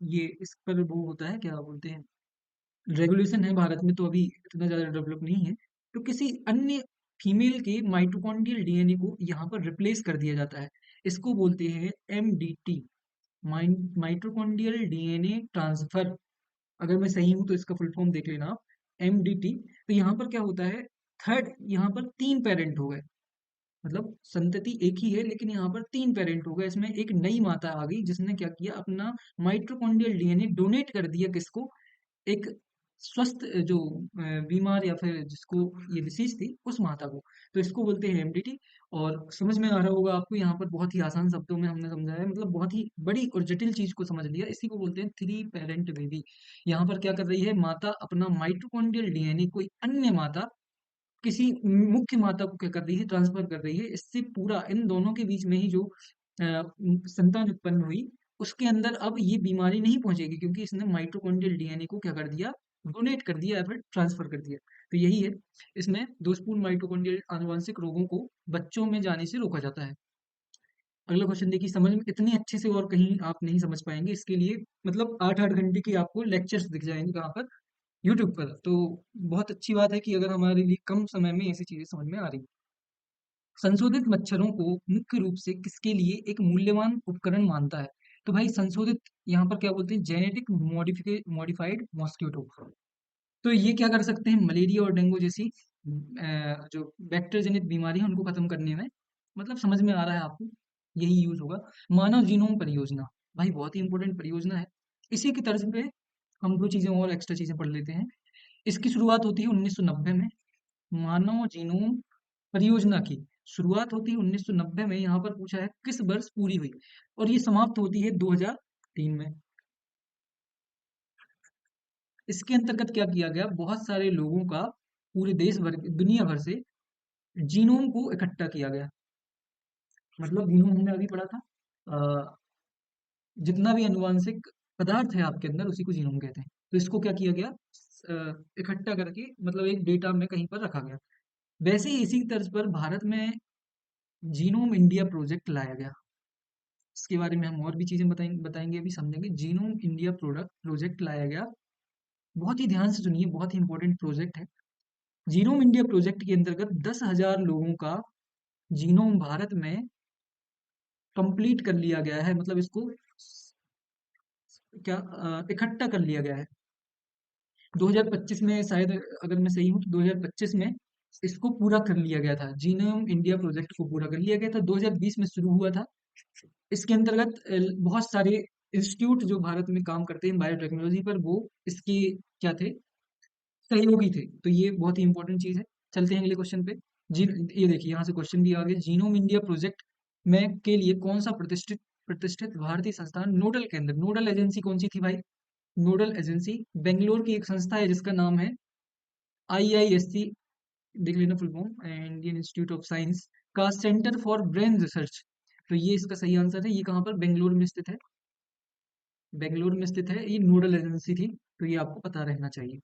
ये इस पर वो होता है, क्या बोलते हैं, रेगुलेशन है भारत में तो अभी इतना ज़्यादा डेवलप नहीं है। तो किसी अन्य फीमेल के माइटोकॉन्ड्रियल डीएनए को यहाँ पर रिप्लेस कर दिया जाता है। इसको बोलते हैं एमडीटी, माइटोकॉन्ड्रियल डीएनए ट्रांसफर। अगर मैं सही हूँ तो इसका फुल फॉर्म देख लेना आप, एमडीटी। तो यहाँ पर क्या होता है, थर्ड, यहाँ पर तीन पेरेंट हो गए, मतलब संतति एक ही है लेकिन यहाँ पर तीन पेरेंट हो गए। इसमें एक नई माता आ गई जिसने क्या किया, अपना माइटोकॉन्ड्रियल डीएनए डोनेट कर दिया किसको, एक स्वस्थ जो बीमार या फिर जिसको ये डिसीज थी उस माता को। तो इसको बोलते हैं एमडीटी। और समझ में आ रहा होगा आपको, यहाँ पर बहुत ही आसान शब्दों में हमने समझाया है, मतलब बहुत ही बड़ी और जटिल चीज को समझ लिया। इसी को बोलते हैं थ्री पेरेंट बेबी। यहाँ पर क्या कर रही है माता, अपना माइटोकॉन्ड्रियल डीएनए कोई अन्य माता, किसी मुख्य माता को क्या कर रही है, ट्रांसफर कर रही है। इससे पूरा इन दोनों के बीच में ही जो संतान उत्पन्न हुई उसके अंदर अब ये बीमारी नहीं पहुंचेगी, क्योंकि इसने माइटोकॉन्ड्रियल डीएनए को क्या कर दिया, डोनेट कर दिया या फिर ट्रांसफर कर दिया। तो यही है, इसमें दोषपूर्ण माइटोकॉन्ड्रियल आनुवंशिक रोगों को बच्चों में जाने से रोका जाता है। अगला क्वेश्चन देखिए, समझ में इतनी अच्छे से और कहीं आप नहीं समझ पाएंगे, इसके लिए मतलब 8-8 घंटे की आपको लेक्चर्स दिख जाएंगे कहाँ पर, यूट्यूब पर। तो बहुत अच्छी बात है कि अगर हमारे लिए कम समय में ऐसी चीजें समझ में आ रही हैं। संशोधित मच्छरों को मुख्य रूप से किसके लिए एक मूल्यवान उपकरण मानता है? तो भाई संशोधित यहाँ पर क्या बोलते हैं, जेनेटिक मॉडिफाइड मॉस्किटो। तो ये क्या कर सकते हैं, मलेरिया और डेंगू जैसी जो बैक्टीरिया जनित बीमारी है उनको खत्म करने में, मतलब समझ में आ रहा है आपको, यही यूज होगा। मानव जीनोम परियोजना, भाई बहुत ही इंपॉर्टेंट परियोजना है। इसी की तर्ज पे हम दो चीजें और एक्स्ट्रा चीजें पढ़ लेते हैं। इसकी शुरुआत होती है 1990 में, मानव जीनोम परियोजना की शुरुआत होती है 1990 में। यहाँ पर पूछा है किस वर्ष पूरी हुई, और ये समाप्त होती है 2003 में। इसके अंतर्गत क्या किया गया, बहुत सारे लोगों का, पूरे देश भर, दुनिया भर से जीनोम को इकट्ठा किया गया। मतलब जीनोम हमने अभी पढ़ा था, अ, जितना भी अनुवांशिक पदार्थ है आपके अंदर उसी को जीनोम कहते हैं। तो इसको क्या किया गया, इकट्ठा करके मतलब एक डेटा में कहीं पर रखा गया। वैसे ही इसी तर्ज पर भारत में जीनोम इंडिया प्रोजेक्ट लाया गया। इसके बारे में हम और भी चीजें बताएंगे अभी समझेंगे। जीनोम इंडिया प्रोजेक्ट लाया गया, बहुत ही ध्यान से सुनिए, बहुत ही इंपॉर्टेंट प्रोजेक्ट है। जीनोम इंडिया प्रोजेक्ट के अंतर्गत 10,000 लोगों का जीनोम भारत में कंप्लीट कर लिया गया है, मतलब इसको क्या इकट्ठा कर लिया गया है। 2025 में शायद, अगर मैं सही हूँ तो 2025 में इसको पूरा कर लिया गया था, जीनोम इंडिया प्रोजेक्ट को पूरा कर लिया गया था। 2020 में शुरू हुआ था। इसके अंतर्गत बहुत सारे इंस्टीट्यूट जो भारत में काम करते हैं बायोटेक्नोलॉजी पर, वो इसके क्या थे, सहयोगी थे। तो ये बहुत ही इंपॉर्टेंट चीज है। चलते हैं अगले क्वेश्चन पे। जी, ये देखिए यहाँ से क्वेश्चन भी आ गया, जीनोम इंडिया प्रोजेक्ट में के लिए कौन सा प्रतिष्ठित प्रतिष्ठित भारतीय संस्थान नोडल केंद्र, नोडल एजेंसी कौन सी थी भाई, नोडल एजेंसी बेंगलोर की एक संस्था है जिसका नाम है आईआईएससी, देख लेना full form, Indian institute of science का सेंटर फॉर ब्रेन रिसर्च। तो ये इसका सही आंसर है। ये कहाँ पर, बेंगलोर में स्थित है, बेंगलोर में स्थित है, ये नोडल एजेंसी थी। तो ये आपको पता रहना चाहिए।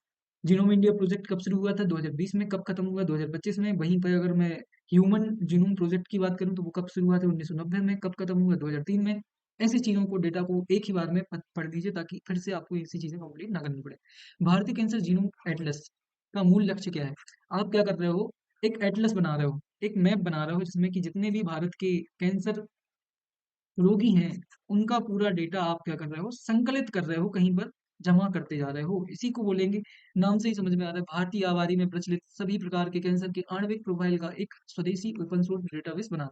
जीनोम इंडिया प्रोजेक्ट कब शुरू हुआ था, 2020 में। कब खत्म हुआ, 2025 में। वहीं पर अगर मैं ह्यूमन जीनोम प्रोजेक्ट की बात करूं तो वो कब शुरू हुआ था, 1990 में। कब खत्म हुआ, 2003 में। ऐसी चीजों को, डेटा को एक ही बार में पढ़ लीजिए ताकि फिर से आपको ऐसी चीजें कंप्लीट ना करनी पड़े। भारतीय कैंसर जीनोम एटलस का मूल लक्ष्य क्या है? आप क्या कर रहे हो, एक एटलस बना रहे हो, एक मैप बना रहे हो जिसमें कि जितने भी भारत के कैंसर रोगी हैं उनका पूरा डेटा आप क्या कर रहे हो, संकलित कर रहे हो, कहीं पर जमा करते जा रहे हो। इसी को बोलेंगे, नाम से ही समझ में आ रहा है, भारतीय आबादी में प्रचलित सभी प्रकार के कैंसर के आणविक प्रोफाइल का एक स्वदेशी ओपन सोर्स डेटाबेस बनाना।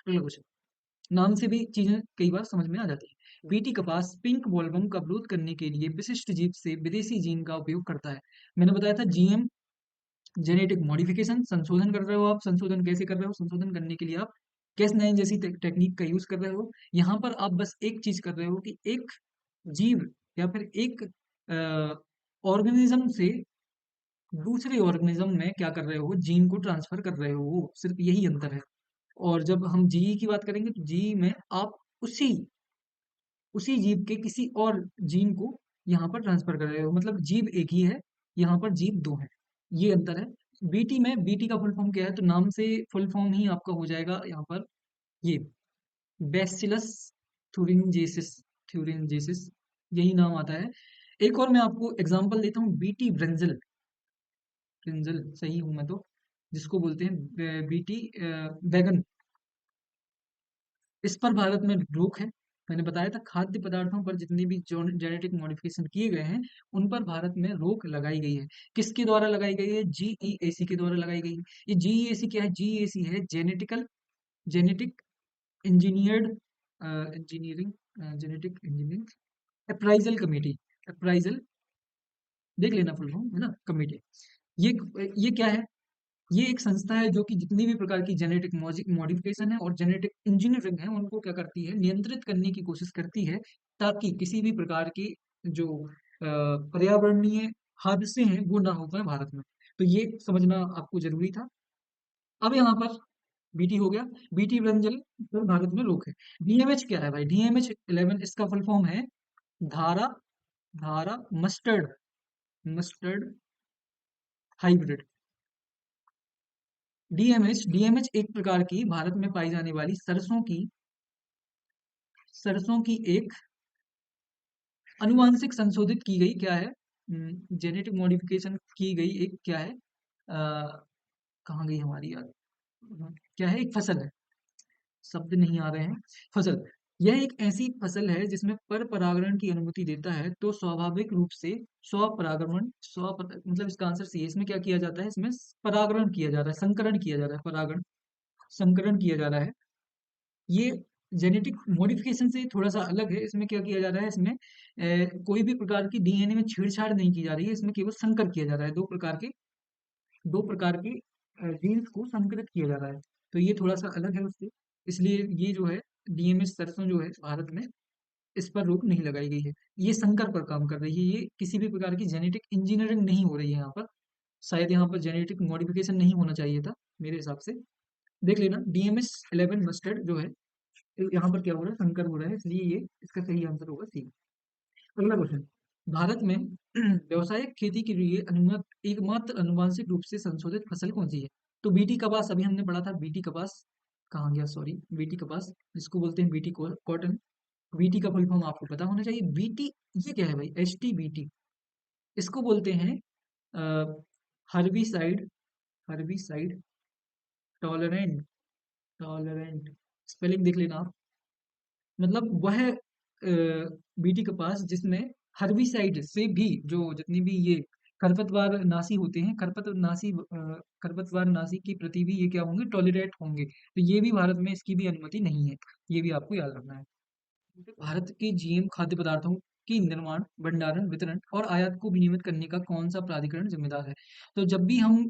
अगला क्वेश्चन, नाम से भी चीजें कई बार समझ में आ जाती है। बीटी कपास पिंक बोलवर्म का विरोध करने के लिए विशिष्ट जीव से विदेशी जीन का उपयोग करता है। मैंने बताया था जीएम, जेनेटिक मॉडिफिकेशन, संशोधन कर रहे हो आप। संशोधन कैसे कर रहे हो, संशोधन करने के लिए आप कैस9 जैसी टेक्निक का यूज कर रहे हो। यहाँ पर आप बस एक चीज कर रहे हो कि एक जीव या फिर एक ऑर्गेनिज्म से दूसरे ऑर्गेनिज्म में क्या कर रहे हो, जीन को ट्रांसफर कर रहे हो, सिर्फ यही अंतर है। और जब हम जीई की बात करेंगे तो जीई में आप उसी उसी जीव के किसी और जीन को यहाँ पर ट्रांसफर कर रहे हो, मतलब जीव एक ही है, यहाँ पर जीव दो है, ये अंतर है। बीटी में, बीटी का फुल फॉर्म क्या है, तो नाम से फुल फॉर्म ही आपका हो जाएगा यहाँ पर ये बैसिलस थुरिंजेसिस, थ्यूरिंजेसिस, यही नाम आता है। एक और मैं आपको एग्जांपल देता हूँ, बीटी ब्रेंजल, ब्रिंजल सही हूँ मैं तो, जिसको बोलते हैं बीटी बैगन, इस पर भारत में रोक है। मैंने बताया था खाद्य पदार्थों पर जितने भी जेनेटिक मॉडिफिकेशन किए गए हैं उन पर भारत में रोक लगाई गई है। किसके द्वारा लगाई गई है, जीईएसी के द्वारा लगाई गई है। ये जीईएसी क्या है, जीईएसी है genetic engineered engineering genetic engineering appraisal committee, appraisal देख लेना फुल फॉर्म है ना, कमेटी। ये क्या है, ये एक संस्था है जो कि जितनी भी प्रकार की जेनेटिक मॉडिफिकेशन है और जेनेटिक इंजीनियरिंग है उनको क्या करती है, नियंत्रित करने की कोशिश करती है, ताकि किसी भी प्रकार की जो पर्यावरणीय हादसे हैं वो ना हो पाए भारत में। तो ये समझना आपको जरूरी था। अब यहाँ पर बीटी हो गया, बीटी ब्रंजल पर भारत में रोक है। डीएमएच क्या है भाई, डीएमएच 11 इसका फुल फॉर्म है धारा धारा मस्टर्ड, मस्टर्ड हाइब्रिड। डीएमएच एक प्रकार की भारत में पाई जाने वाली सरसों की एक अनुवांशिक संशोधित की गई क्या है, जेनेटिक मॉडिफिकेशन की गई एक क्या है, कहाँ गई हमारी याद, क्या है, एक फसल है, शब्द नहीं आ रहे हैं, फसल। यह एक ऐसी फसल है जिसमें पर परागण की अनुमति देता है, तो स्वाभाविक रूप से मतलब इसका आंसर सी है। इसमें क्या किया जाता है, इसमें परागण किया जा रहा है, संकरण किया जा रहा है, परागण संकरण किया जा रहा है। ये जेनेटिक मॉडिफिकेशन से थोड़ा सा अलग है। इसमें क्या किया जा रहा है, इसमें कोई भी प्रकार की डीएनए में छेड़छाड़ नहीं की जा रही है, इसमें केवल संकर किया जा रहा है, दो प्रकार के जीन्स को संकरित किया जा रहा है। तो ये थोड़ा सा अलग है उससे, इसलिए ये जो है डीएमएस सरसों जो है भारत में इस पर रोक नहीं लगाई गई है। ये संकर पर काम कर रही है, ये किसी भी प्रकार की जेनेटिक इंजीनियरिंग नहीं हो रही है यहाँ पर। शायद यहाँ पर जेनेटिक मॉडिफिकेशन नहीं होना चाहिए था मेरे हिसाब से। देख लेना DMS 11 मस्टर्ड जो है, तो यहाँ पर क्या हो रहा है, संकर हो रहा है, इसलिए ये इसका सही आंसर होगा सी। अगला क्वेश्चन, भारत में व्यावसायिक खेती के लिए अनुमत एकमात्र अनुवांशिक रूप से संशोधित फसल कौन सी है, तो बीटी कपास, अभी हमने पढ़ा था बीटी कपास, कहाँ गया, सॉरी, बीटी कपास जिसको बोलते हैं बीटी कॉटन। बीटी का फुल फॉर्म आपको पता होना चाहिए। बीटी ये क्या है भाई, HT BT, इसको बोलते हैं herbicide, herbicide tolerant, tolerant, spelling देख लेना आप। मतलब वह बीटी कपास जिसमें हर्बिसाइड से भी, जो जितनी भी ये खरपतवार नाशी होते हैं, खरपतवार नाशी के प्रति भी ये क्या होंगे, टॉलरेट होंगे। तो ये भी भारत में इसकी भी अनुमति नहीं है, ये भी आपको याद रखना है। भारत के जीएम खाद्य पदार्थों की निर्माण, भंडारण, वितरण और आयात को विनियमित करने का कौन सा प्राधिकरण जिम्मेदार है, तो जब भी हम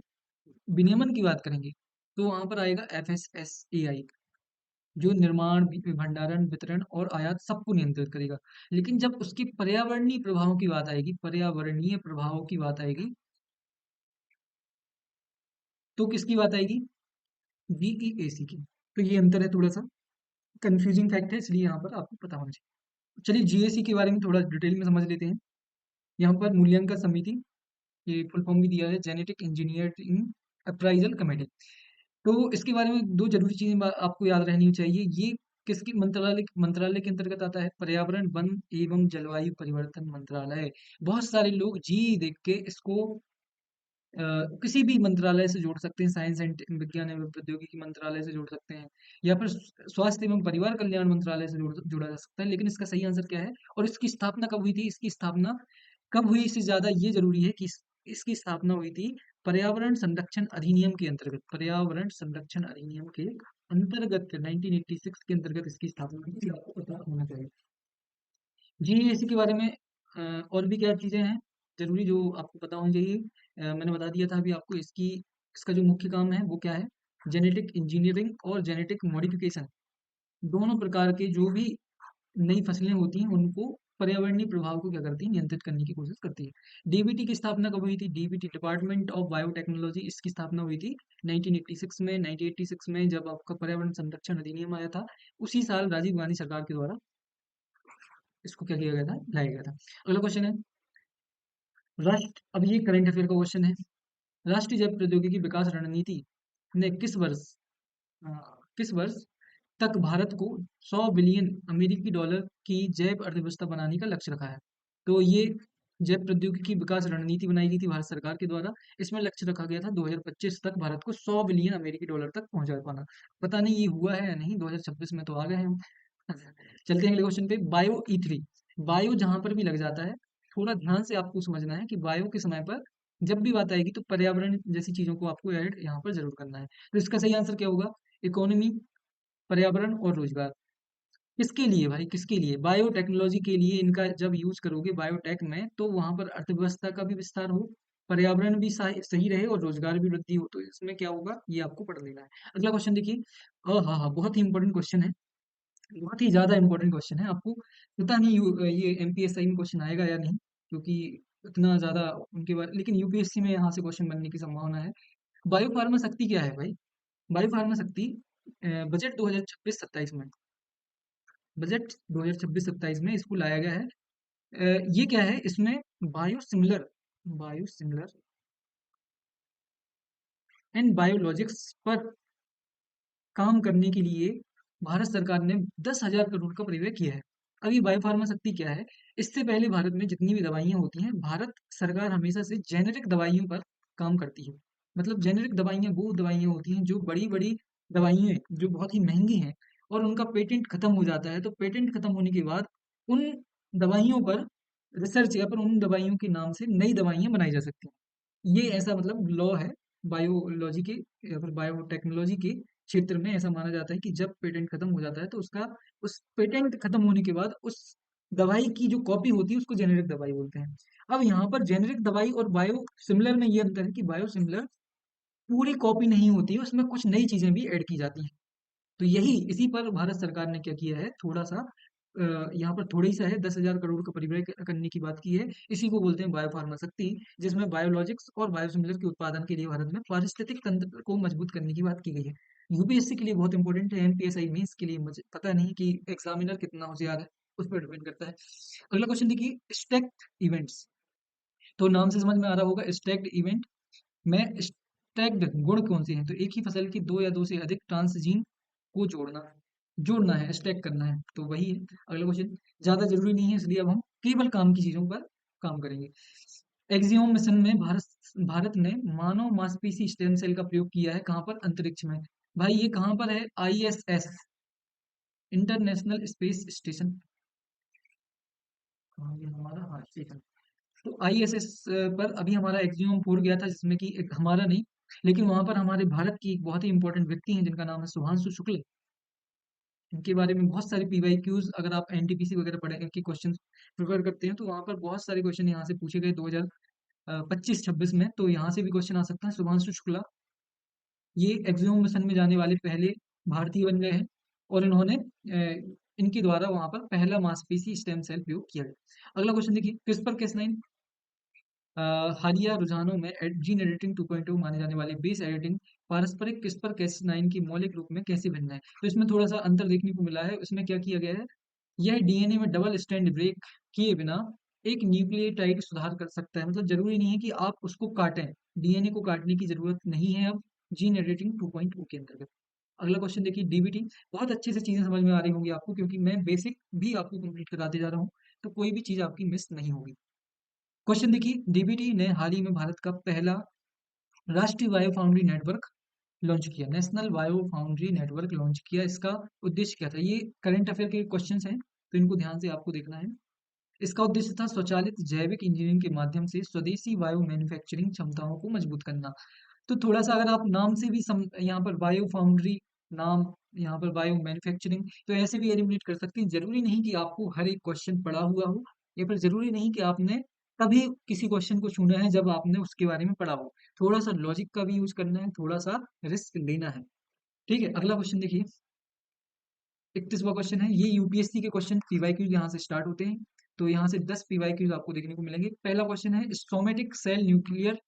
विनियमन की बात करेंगे तो वहां पर आएगा FSSAI, जो निर्माण, भंडारण, वितरण और आयात सबको नियंत्रित करेगा। लेकिन जब उसके पर्यावरणीय प्रभावों की बात आएगी, पर्यावरणीय प्रभावों की बात आएगी, तो किसकी बात आएगी, GEAC की। तो ये अंतर है, थोड़ा सा कंफ्यूजिंग फैक्ट है, इसलिए यहाँ पर आपको पता होना चाहिए। चलिए GAC के बारे में थोड़ा डिटेल में समझ लेते हैं। यहाँ पर मूल्यांकन समिति, ये फुल फॉर्म भी दिया है, जेनेटिक इंजीनियरिंग अप्राइजल कमेटी। तो इसके बारे में दो जरूरी चीजें आपको याद रहनी चाहिए। ये किसकी मंत्रालय मंत्रालय के अंतर्गत आता है, पर्यावरण, वन एवं जलवायु परिवर्तन मंत्रालय। बहुत सारे लोग जी देख के इसको किसी भी मंत्रालय से जोड़ सकते हैं, साइंस एंड विज्ञान एवं प्रौद्योगिकी मंत्रालय से जोड़ सकते हैं, या फिर स्वास्थ्य एवं परिवार कल्याण मंत्रालय से जोड़ा जा सकता है। लेकिन इसका सही आंसर क्या है, और इसकी स्थापना कब हुई थी, इसकी स्थापना कब हुई, इससे ज्यादा ये जरूरी है कि इसकी स्थापना हुई थी पर्यावरण संरक्षण अधिनियम के अंतर्गत, पर्यावरण संरक्षण अधिनियम के अंतर्गत 1986 के अंतर्गत इसकी स्थापना हुई थी, आपको पता होना चाहिए। GEAC के बारे में और भी क्या चीजें हैं जरूरी जो आपको पता होनी चाहिए, मैंने बता दिया था अभी आपको। इसका जो मुख्य काम है वो क्या है, जेनेटिक इंजीनियरिंग और जेनेटिक मॉडिफिकेशन, दोनों प्रकार के जो भी नई फसलें होती हैं उनको पर्यावरणीय प्रभाव को क्या करती है, नियंत्रित करने की कोशिश करती है। डीबीटी की स्थापना कब हुई थी? डीबीटी डिपार्टमेंट ऑफ बायोटेक्नोलॉजी, इसकी स्थापना हुई थी 1986 में। 1986 में जब आपका पर्यावरण संरक्षण अधिनियम आया था, उसी साल राजीव गांधी सरकार के द्वारा इसको क्या किया गया था, लाया गया था। अगला क्वेश्चन है, राष्ट्र, अब ये करंट अफेयर का क्वेश्चन है, राष्ट्रीय जैव प्रौद्योगिकी विकास रणनीति ने अ, किस वर्ष तक भारत को 100 बिलियन अमेरिकी डॉलर की जैव अर्थव्यवस्था बनाने का लक्ष्य रखा है? तो ये जैव प्रौद्योगिकी विकास रणनीति बनाई गई थी भारत सरकार के द्वारा। इसमें लक्ष्य रखा गया था 2025 तक भारत को 100 बिलियन अमेरिकी डॉलर तक पहुंचा पाना। पता नहीं ये हुआ है या नहीं, 2026 में तो आ गए हैं हम। चलते हैं अगले क्वेश्चन पे। बायो ई3, बायो जहां पर भी लग जाता है, थोड़ा ध्यान से आपको समझना है कि बायो के समय पर जब भी बात आएगी तो पर्यावरण जैसी चीजों को आपको ऐड यहाँ पर जरूर करना है। तो इसका सही आंसर क्या होगा? इकोनॉमी, पर्यावरण और रोजगार। किसके लिए भाई, किसके लिए? बायोटेक्नोलॉजी के लिए इनका जब यूज करोगे बायोटेक में, तो वहां पर अर्थव्यवस्था का भी विस्तार हो, पर्यावरण भी सही रहे और रोजगार भी वृद्धि हो। तो इसमें क्या होगा, ये आपको पढ़ लेना है। अगला क्वेश्चन देखिए, हाँ हाँ, बहुत ही इंपॉर्टेंट क्वेश्चन है, बहुत ही ज्यादा इंपॉर्टेंट क्वेश्चन है। आपको पता नहीं ये एमपीएसआई में क्वेश्चन आएगा या नहीं, क्योंकि इतना ज्यादा उनके बारे, लेकिन यूपीएससी में यहाँ से क्वेश्चन बनने की संभावना है। बायो फार्मा शक्ति क्या है भाई? बायो फार्मा शक्ति बजट 2026-27 में, बजट 2026-27 में इसको लाया गया है। ये क्या है, इसमें बायोसिमिलर, बायोसिमिलर एंड बायोलॉजिक्स पर काम करने के लिए भारत सरकार ने 10,000 करोड़ का प्रयोग किया है। अब ये बायोफार्मा शक्ति क्या है? इससे पहले भारत में जितनी भी दवाइयां होती हैं, भारत सरकार हमेशा से जेनेरिक दवाइयों पर काम करती है। मतलब जेनेरिक दवाइयां वो दवाइयां होती हैं जो बड़ी बड़ी दवाइयां जो बहुत ही महंगी हैं, और उनका पेटेंट खत्म हो जाता है। तो पेटेंट खत्म होने के बाद उन दवाइयों पर रिसर्च या फिर उन दवाइयों के नाम से नई दवाइयां बनाई जा सकती हैं। ये ऐसा मतलब लॉ है बायोलॉजी के या फिर बायोटेक्नोलॉजी के क्षेत्र में। ऐसा माना जाता है कि जब पेटेंट खत्म हो जाता है, तो उसका, उस पेटेंट खत्म होने के बाद उस दवाई की जो कॉपी होती है उसको जेनेरिक दवाई बोलते हैं। अब यहाँ पर जेनेरिक दवाई और बायो सिमिलर में ये अंतर है कि बायो सिमिलर पूरी कॉपी नहीं होती है, उसमें कुछ नई चीजें भी ऐड की जाती हैं। तो यही, इसी पर भारत सरकार ने क्या किया है, थोड़ा सा यहाँ पर थोड़ा ही सा है, 10,000 करोड़ का परिव्यय करने की बात की है। इसी को बोलते हैं बायोफार्मा शक्ति, जिसमें बायोलॉजिक्स और बायोसिमिलर के उत्पादन के लिए भारत में पारिस्थितिक तंत्र को मजबूत करने की बात की गई है। यूपीएससी के लिए बहुत इंपॉर्टेंट है, एमपीएसआई मेंस के लिए मुझे पता नहीं कि एग्जामिनर कितना होशियार है, उस पर डिपेंड करता है। अगला क्वेश्चन देखिए, स्टैक्ड इवेंट्स, तो नाम से समझ में आ रहा होगा स्टैक्ड इवेंट में स्टैक्ड गुण कौन से हैं? तो एक ही फसल की दो या दो से अधिक ट्रांसजीन को जोड़ना है, स्टैक करना है, तो वही है। अगला क्वेश्चन ज्यादा जरूरी नहीं है, इसलिए अब हम केवल काम की चीजों पर काम करेंगे। एक्सियोम मिशन में भारत भारत ने मानव मांसपेशी स्टेम सेल का प्रयोग किया है, कहाँ पर? अंतरिक्ष में। भाई ये कहाँ पर है? ISS, international space station. हाँ, ये हमारा, हाँ ठीक है। तो आईएसएस पर अभी हमारा एक्सियोम 4 गया था, जिसमें कि एक हमारा नहीं, लेकिन वहां पर हमारे भारत की एक बहुत ही इंपॉर्टेंट व्यक्ति हैं जिनका नाम है शुभांशु शुक्ल। इनके बारे में बहुत सारे पीवाईक्यूज, अगर आप एनटीपीसी वगैरह पढ़े के क्वेश्चन प्रिपेयर करते हैं, तो वहां पर बहुत सारे क्वेश्चन यहाँ से पूछे गए 2025-26 में। तो यहाँ से भी क्वेश्चन आ सकता है। शुभांशु शुक्ला ये एक्सियोम मिशन में जाने वाले पहले भारतीय बन गए हैं, और इन्होंने इनके द्वारा वहां पर पहला मांसपेशी स्टेम सेल प्रयोग किया गया। अगला क्वेश्चन देखिए, क्रिस्पर केस9 हालिया रुझानों में जीन एडिटिंग 2.0 माने जाने वाले बेस एडिटिंग पारस्परिक क्रिस्पर केस9 की मौलिक रूप में कैसे भिन्न है? तो इसमें थोड़ा सा अंतर देखने को मिला है। इसमें क्या किया गया है, यह डीएनए में डबल स्ट्रैंड ब्रेक किए बिना एक न्यूक्लियोटाइड सुधार कर सकता है। मतलब जरूरी नहीं है कि आप उसको काटें, डीएनए को काटने की जरूरत नहीं है अब जीन एडिटिंग 2.0 के अंतर्गत। अगला क्वेश्चन देखिए, डीबीटी, बहुत अच्छे से चीजें समझ में आ रही होंगी आपको, क्योंकि मैं बेसिक भी आपको कंप्लीट कराते जा रहा हूँ, तो कोई भी चीज आपकी मिस नहीं होगी। क्वेश्चन देखिए, डीबीटी ने हाल ही में भारत का पहला राष्ट्रीय बायो फाउंड्री नेटवर्क लॉन्च किया, national bio foundry network launch किया। इसका उद्देश्य क्या था? ये करंट अफेयर के क्वेश्चंस हैं, तो इनको ध्यान से आपको देखना है। इसका उद्देश्य था स्वचालित जैविक इंजीनियरिंग के माध्यम से स्वदेशी बायो मैन्युफैक्चरिंग क्षमताओं को मजबूत करना। तो थोड़ा सा अगर आप नाम से भी यहाँ पर बायो फाउंड्री नाम, यहाँ पर बायो मैन्युफैक्चरिंग, तो ऐसे भी एलिमिनेट कर सकते हैं। जरूरी नहीं कि आपको हर एक क्वेश्चन पढ़ा हुआ हो, या फिर जरूरी नहीं कि आपने तभी किसी क्वेश्चन को चुना है जब आपने उसके बारे में पढ़ा हो। थोड़ा सा लॉजिक का भी यूज करना है, थोड़ा सा रिस्क लेना है। ठीक है, अगला क्वेश्चन देखिए, 31वां क्वेश्चन है, ये यूपीएससी के क्वेश्चन पीवाईक्यू यहाँ से स्टार्ट होते हैं। तो यहाँ से 10 पीवाईक्यूज आपको देखने को मिलेंगे। पहला क्वेश्चन है, somatic cell nuclear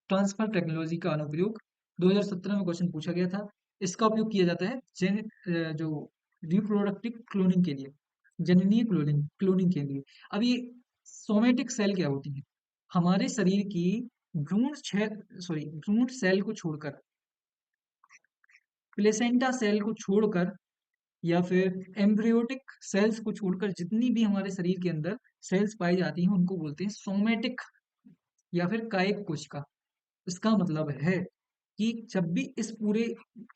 transfer technology का अनुप्रयोग। 2017 में क्वेश्चन पूछा गया था। इसका उपयोग किया जाता है जो रिप्रोडक्टिव क्लोनिंग के लिए, जननीय क्लोनिंग क्लोनिंग के लिए। अब ये सोमेटिक सेल क्या होती है? हमारे शरीर की भ्रूण सेल को छोड़कर, प्लेसेंटा सेल को छोड़कर, या फिर एम्ब्रियोटिक सेल्स को छोड़कर जितनी भी हमारे शरीर के अंदर सेल्स पाई जाती हैं उनको बोलते हैं सोमेटिक या फिर कायिक कोशिका। इसका मतलब है कि जब भी इस पूरे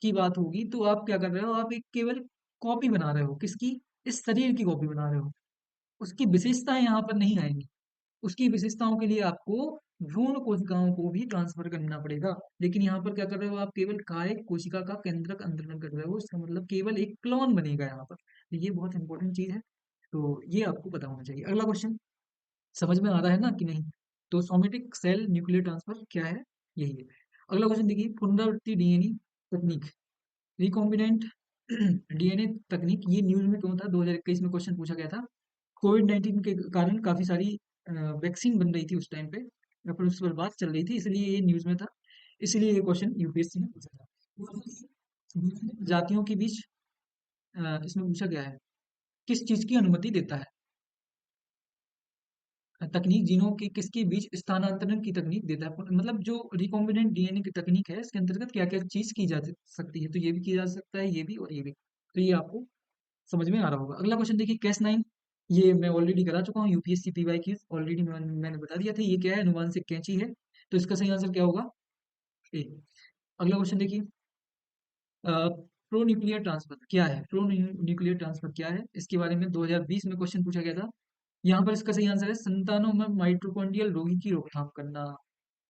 की बात होगी तो आप क्या कर रहे हो, आप एक केवल कॉपी बना रहे हो। किसकी? इस शरीर की कॉपी बना रहे हो। उसकी विशेषताएं यहाँ पर नहीं आएंगी। उसकी विशेषताओं के लिए आपको भ्रूण कोशिकाओं को भी ट्रांसफर करना पड़ेगा। लेकिन यहाँ पर क्या कर रहे हो, आप केवल कायिक कोशिका का केंद्रक अंतरण कर रहे हो। इसका मतलब केवल एक क्लोन बनेगा यहाँ पर। तो ये बहुत इंपॉर्टेंट चीज है, तो ये आपको पता होना चाहिए। अगला क्वेश्चन समझ में आ रहा है ना कि नहीं? तो सोमेटिक सेल न्यूक्लियर ट्रांसफर क्या है? यही है। अगला क्वेश्चन देखिए, पुनरावृत्ति डीएनए तकनीक, रिकॉम्बिनेंट डीएनए तकनीक, ये न्यूज में क्यों था? 2021 में क्वेश्चन पूछा गया था। कोविड-19 के कारण काफी सारी वैक्सीन बन रही थी उस टाइम पे, या फिर उस पर बात चल रही थी, इसलिए ये न्यूज में था। इसलिए ये क्वेश्चन यूपीएससी ने पूछा था। जातियों के बीच इसमें पूछा गया है, किस चीज की अनुमति देता है? तकनीक जीनों के किसके बीच स्थानांतरण की तकनीक देता है? मतलब जो रिकॉम्बिनेंट डीएनए की तकनीक है, इसके अंतर्गत क्या क्या चीज की जा सकती है? तो ये भी किया जा सकता है, ये भी और ये भी। तो ये आपको समझ में आ रहा होगा। अगला क्वेश्चन देखिए, कैस 9, ये मैं ऑलरेडी करा चुका हूँ, यूपीएससी पीवाई की ऑलरेडी मैंने बता दिया था। ये क्या है? अनुवांशिक कैंची है। तो इसका सही आंसर क्या होगा? ए। अगला क्वेश्चन देखिए, प्रो न्यूक्लियर ट्रांसफर क्या है? प्रो न्यूक्लियर ट्रांसफर क्या है? इसके बारे में 2020 में क्वेश्चन पूछा गया था। यहाँ पर इसका सही आंसर है, संतानों में माइटोकॉन्ड्रियल रोगी की रोकथाम करना।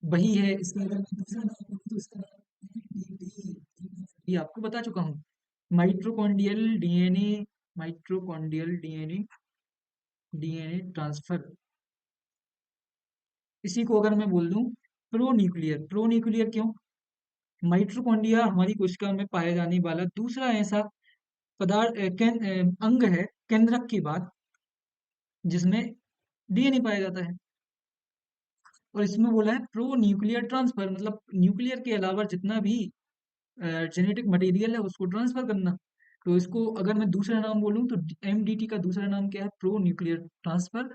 वही है। इसका अगर मैं दूसरा नाम बोलूं तो इसका नाम है MDT। ये आपको बता चुका हूँ। Mitochondrial DNA, mitochondrial DNA DNA transfer. इसी को अगर मैं बोल दूं प्रो न्यूक्लियर, प्रो न्यूक्लियर क्यों? माइट्रोकॉन्ड्रिया हमारी कोशिका में पाया जाने वाला दूसरा ऐसा पदार्थ अंग है केंद्रक के बाद, जिसमें डीएनए पाया जाता है। और इसमें बोला है प्रो न्यूक्लियर ट्रांसफर, मतलब न्यूक्लियर के अलावा जितना भी जेनेटिक मटेरियल है उसको ट्रांसफर करना। तो इसको अगर मैं दूसरा नाम बोलूं तो एमडीटी का दूसरा नाम क्या है? Pro nuclear transfer.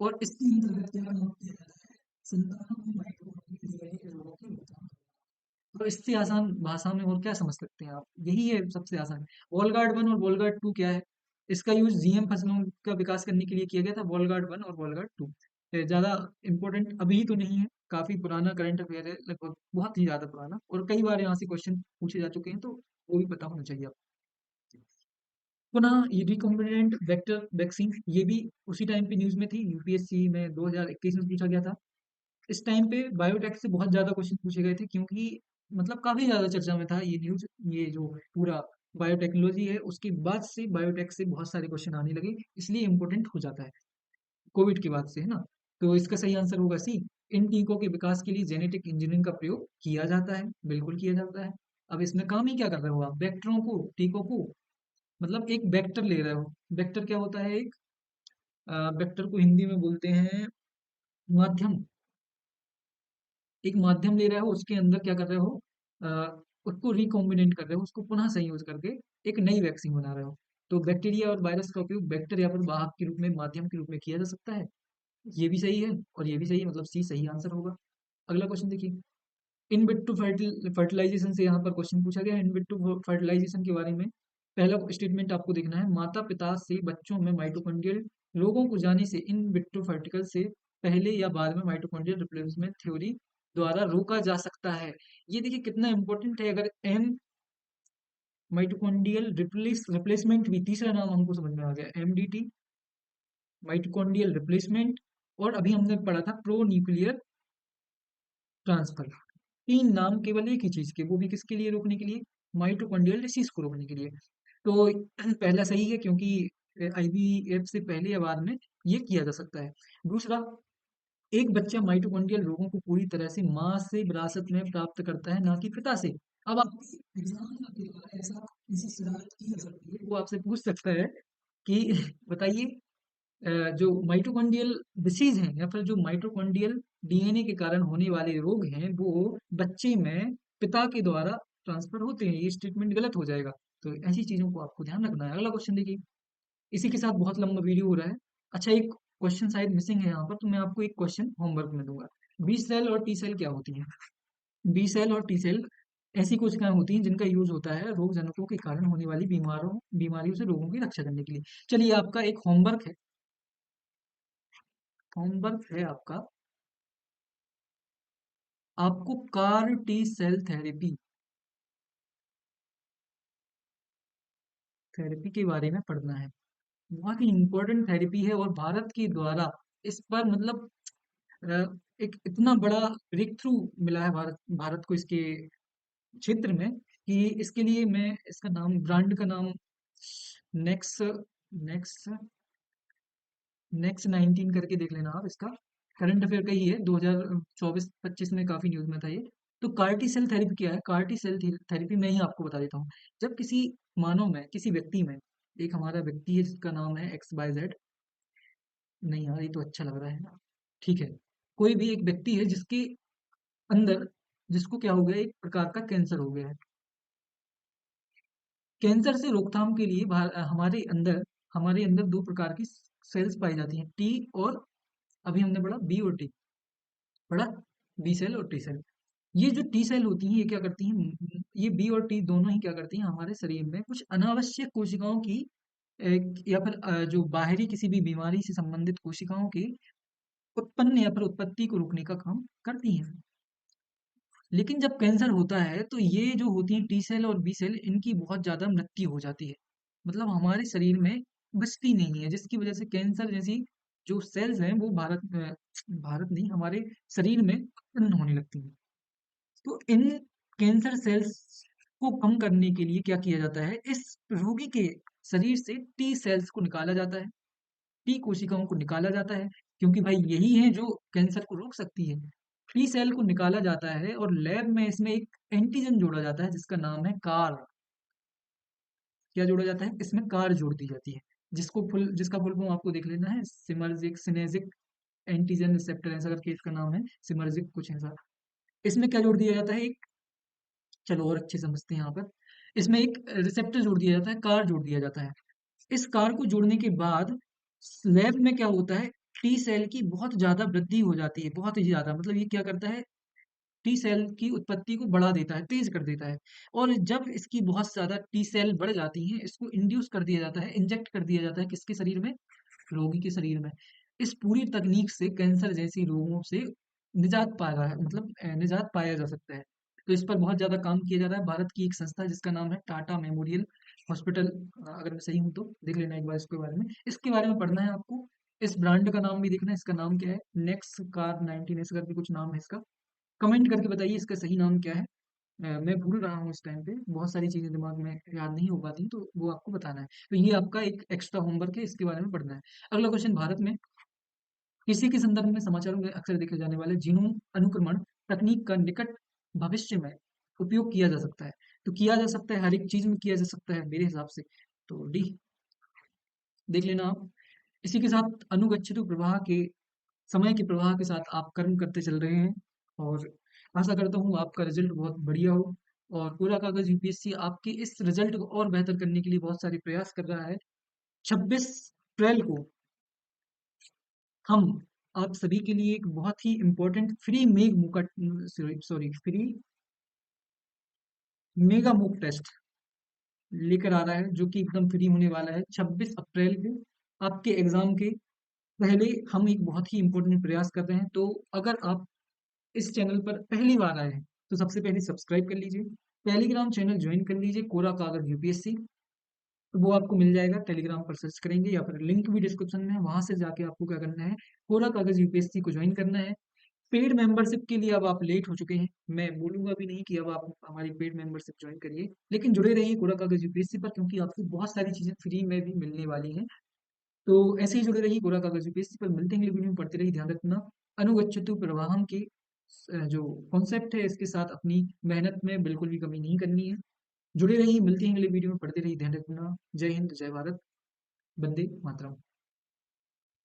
और इसके अंतर्गत क्या काम किया जाता है? संतानों में माइटोकॉन्ड्रियल डीएनए के रोगों की रोकथाम। तो इससे आसान भाषा में और क्या समझ सकते हैं आप? यही है सबसे आसान। वॉलगार्ड 1 और वॉलगार्ड 2 क्या है? इसका यूज जीएम फसलों का विकास करने के लिए किया गया था, वॉलगार्ड 1 और वॉलगार्ड 2। ज्यादा इंपॉर्टेंट अभी तो नहीं है, काफी पुराना करंट अफेयर है, लगभग बहुत ही ज्यादा पुराना, और कई बार यहाँ से क्वेश्चन पूछे जा चुके हैं, तो वो भी पता होना चाहिए आपको। पुनः ये रिकॉम्बिनेंट वेक्टर वैक्सीन, ये भी उसी टाइम पे न्यूज में थी, यूपीएससी में 2021 में पूछा गया था। इस टाइम पे बायोटेक से बहुत ज्यादा क्वेश्चन पूछे गए थे, क्योंकि मतलब काफी ज्यादा चर्चा में था ये न्यूज। ये जो पूरा बायोटेक्नोलॉजी है उसके बाद से बायोटेक से बहुत सारे क्वेश्चन आने लगे, इसलिए इंपॉर्टेंट हो जाता है कोविड के बाद से, है ना? तो इसका सही आंसर होगा सी। इन टीकों के विकास के लिए जेनेटिक इंजीनियरिंग का प्रयोग किया जाता है, बिल्कुल किया जाता है। अब इसमें काम ही क्या कर रहे हो आप? वेक्टरों को, टीकों को, मतलब एक वेक्टर ले रहे हो। वेक्टर क्या होता है? एक वेक्टर को हिंदी में बोलते हैं माध्यम। एक माध्यम ले रहे हो, उसके अंदर क्या कर रहे हो? अ, उसको रिकॉम्बिनेंट कर रहे हो, उसको पुनः संयोज करके एक नई वैक्सीन बना रहे हो। तो बैक्टीरिया और वायरस का उपयोग वेक्टर या फिर वाहक के रूप में, माध्यम के रूप में किया जा सकता है। ये भी सही है और ये भी सही है, मतलब सी सही आंसर होगा। अगला क्वेश्चन देखिए, इन विट्रो फर्टिलाइजेशन से यहाँ पर क्वेश्चन पूछा गया है। इन विट्रो फर्टिलाइजेशन के बारे में पहला स्टेटमेंट आपको देखना है, माता पिता से बच्चों में माइटोकॉन्ड्रियल रोगों को जाने से इन विट्रो फर्टिकल से पहले या बाद में माइटोकॉन्ड्रियल रिप्लेसमेंट थ्योरी द्वारा रोका जा सकता है। ये देखिए कितना इंपॉर्टेंट है। अगर एम माइटोकॉन्ड्रियल रिप्लेसमेंट भी तीसरा नाम हमको समझ में आ गया, एमडीटी माइटोकॉन्ड्रियल रिप्लेसमेंट, और अभी हमने पढ़ा था प्रो न्यूक्लियर ट्रांसफर। तीन नाम केवल एक ही चीज के, वो भी किसके लिए? रोकने के लिए, माइटोकॉन्ड्रियल डिसीज को रोकने के लिए। तो पहला सही है, क्योंकि आईवीएफ से पहले या बाद में ये किया जा सकता है। दूसरा, एक बच्चा माइटोकॉन्ड्रियल रोगों को पूरी तरह से माँ से विरासत में प्राप्त करता है, ना कि पिता से। अब आप एग्जाम में आपके द्वारा ऐसा किसी शरारत की जा सकती है, वो आपसे पूछ सकता है कि बताइए जो माइटोकॉन्ड्रियल डिसीज हैं या फिर जो माइटोकॉन्ड्रियल डीएनए के कारण होने वाले रोग हैं वो बच्चे में पिता के द्वारा ट्रांसफर होते हैं। ये स्टेटमेंट गलत हो जाएगा। तो ऐसी चीजों को आपको ध्यान रखना है। अगला क्वेश्चन देखिए। इसी के साथ बहुत लंबा वीडियो हो रहा है। अच्छा, एक क्वेश्चन शायद मिसिंग है यहाँ पर, तो मैं आपको एक क्वेश्चन होमवर्क में दूंगा। बी सेल और टी सेल क्या होती हैं? बी सेल और टी सेल ऐसी कोशिकाएं होती हैं जिनका यूज होता है रोग जनकों के कारण होने वाली बीमारियों से रोगों की रक्षा करने के लिए। चलिए, आपका एक होमवर्क है। होमवर्क है आपका, आपको कार टी सेल थेरेपी के बारे में पढ़ना है। बहुत ही इंपॉर्टेंट थेरेपी है और भारत के द्वारा इस पर मतलब अ, एक इतना बड़ा ब्रेक थ्रू मिला है भारत भारत को इसके क्षेत्र में कि इसके लिए मैं इसका नाम, ब्रांड का नाम नेक्स नेक्स नेक्स्ट 19 करके देख लेना आप। इसका करंट अफेयर का ही है, 2024-25 में काफी न्यूज में था ये। तो कार्टी सेल थेरेपी क्या है? कार्टी सेल थेरेपी मैं ही आपको बता देता हूँ। जब किसी मानव में, किसी व्यक्ति में, एक हमारा व्यक्ति है जिसका नाम है XYZ। नहीं यार, ये तो अच्छा लग रहा है ना। ठीक है, कोई भी एक व्यक्ति है जिसके अंदर, जिसको क्या हो गया, एक प्रकार का कैंसर हो गया है। कैंसर से रोकथाम के लिए हमारे अंदर दो प्रकार की सेल्स पाई जाती हैं, टी और, अभी हमने पढ़ा बी और टी, पढ़ा बी सेल और टी सेल। ये जो टी सेल होती हैं ये क्या करती हैं, ये बी और टी दोनों ही क्या करती हैं, हमारे शरीर में कुछ अनावश्यक कोशिकाओं की या फिर जो बाहरी किसी भी बीमारी से संबंधित कोशिकाओं की उत्पन्न या फिर उत्पत्ति को रोकने का काम करती हैं। लेकिन जब कैंसर होता है तो ये जो होती हैं टी सेल और बी सेल, इनकी बहुत ज्यादा मृत्यु हो जाती है। मतलब हमारे शरीर में बचती नहीं है, जिसकी वजह से कैंसर जैसी जो सेल्स हैं वो भारत नहीं, हमारे शरीर में उत्पन्न होने लगती हैं। तो इन कैंसर सेल्स को कम करने के लिए क्या किया जाता है, इस रोगी के शरीर से टी सेल्स को निकाला जाता है, टी कोशिकाओं को निकाला जाता है, क्योंकि भाई यही है जो कैंसर को रोक सकती है। टी सेल को निकाला जाता है और लैब में इसमें एक एंटीजन जोड़ा जाता है जिसका नाम है कार। क्या जोड़ा जाता है इसमें? कार जोड़ दी जाती है, जिसका फुल फॉर्म आपको देख लेना है, सिमर्जिक सिनेजिक एंटीजन रिसेप्टर, ऐसा करके इसका नाम है, सिमर्जिक कुछ ऐसा। इसमें क्या जोड़ दिया जाता है, एक, चलो और अच्छे समझते हैं यहाँ पर, इसमें एक रिसेप्टर जोड़ दिया जाता है, कार जोड़ दिया जाता है। इस कार को जोड़ने के बाद लैब में क्या होता है, टी सेल की बहुत ज्यादा वृद्धि हो जाती है, बहुत ही ज्यादा। मतलब ये क्या करता है, टी सेल की उत्पत्ति को बढ़ा देता है, तेज कर देता है। और जब इसकी बहुत ज्यादा टी सेल बढ़ जाती हैं, इसको इंड्यूस कर दिया जाता है, इंजेक्ट कर दिया जाता है, किसके शरीर में? रोगी के शरीर में। इस पूरी तकनीक से कैंसर जैसी रोगों से निजात पा रहा है, मतलब निजात पाया जा सकता है। तो इस पर बहुत ज्यादा काम किया जा रहा है। भारत की एक संस्था है जिसका नाम है टाटा मेमोरियल हॉस्पिटल, अगर मैं सही हूँ तो देख लेना एक बार इसके बारे में, इसके बारे में पढ़ना है आपको। इस ब्रांड का नाम भी देखना है, इसका नाम क्या है, नेक्स कार 19 ऐसा करके कुछ नाम है इसका। कमेंट करके बताइए इसका सही नाम क्या है। मैं भूल रहा हूँ इस टाइम पे, बहुत सारी चीजें दिमाग में याद नहीं हो पाती, तो वो आपको बताना है। तो ये आपका एक एक्स्ट्रा होमवर्क है, इसके बारे में पढ़ना है। अगला क्वेश्चन, भारत में किसी के संदर्भ में समाचारों में अक्सर देखे जाने वाले जीनोम अनुक्रमण तकनीक का निकट भविष्य में उपयोग किया जा सकता है? तो किया जा सकता है, हर एक चीज में किया जा सकता है मेरे हिसाब से। तो डी देख लेना आप। इसी के साथ अनुगच्छित प्रवाह के, समय के प्रवाह के साथ आप कर्म करते चल रहे हैं, और आशा करता हूँ आपका रिजल्ट बहुत बढ़िया हो। और पूरा कागज यूपीएससी आपके इस रिजल्ट को और बेहतर करने के लिए बहुत सारे प्रयास कर रहा है। 26 अप्रैल को हम आप सभी के लिए एक बहुत ही इम्पोर्टेंट फ्री मेग मुकट सॉरी फ्री मेगा मुक टेस्ट लेकर आ रहा है, जो कि एकदम फ्री होने वाला है 26 अप्रैल को आपके एग्जाम के पहले। हम एक बहुत ही इम्पोर्टेंट प्रयास कर रहे हैं। तो अगर आप इस चैनल पर पहली बार आए हैं तो सबसे पहले सब्सक्राइब कर लीजिए, टेलीग्राम चैनल ज्वाइन कर लीजिए, कोरा कागज यूपीएससी। तो वो आपको मिल जाएगा, टेलीग्राम पर सर्च करेंगे या फिर लिंक भी डिस्क्रिप्शन में है, वहां से जाके आपको क्या करना है, कोरा कागज यूपीएससी को ज्वाइन करना है। पेड मेंबरशिप के लिए अब आप लेट हो चुके हैं, मैं बोलूंगा भी नहीं कि अब आप हमारी पेड मेंबरशिप ज्वाइन करिए, लेकिन जुड़े रहिए कोरा कागज यूपीएससी पर, क्योंकि आपको बहुत सारी चीजें फ्री में भी मिलने वाली हैं। तो ऐसे ही जुड़े रहिए कोरा कागज यूपीएससी पर। मिलते हैं अगली वीडियो में, पढ़ते रहिए, ध्यान रखना। अनुगच्छतु प्रवाहम की जो कॉन्सेप्ट है, इसके साथ अपनी मेहनत में बिल्कुल भी कमी नहीं करनी है। जुड़े रहिए, मिलते हैं अगले वीडियो में, पढ़ते रहिए, ध्यान रखना। जय हिंद, जय भारत, वंदे मातरम।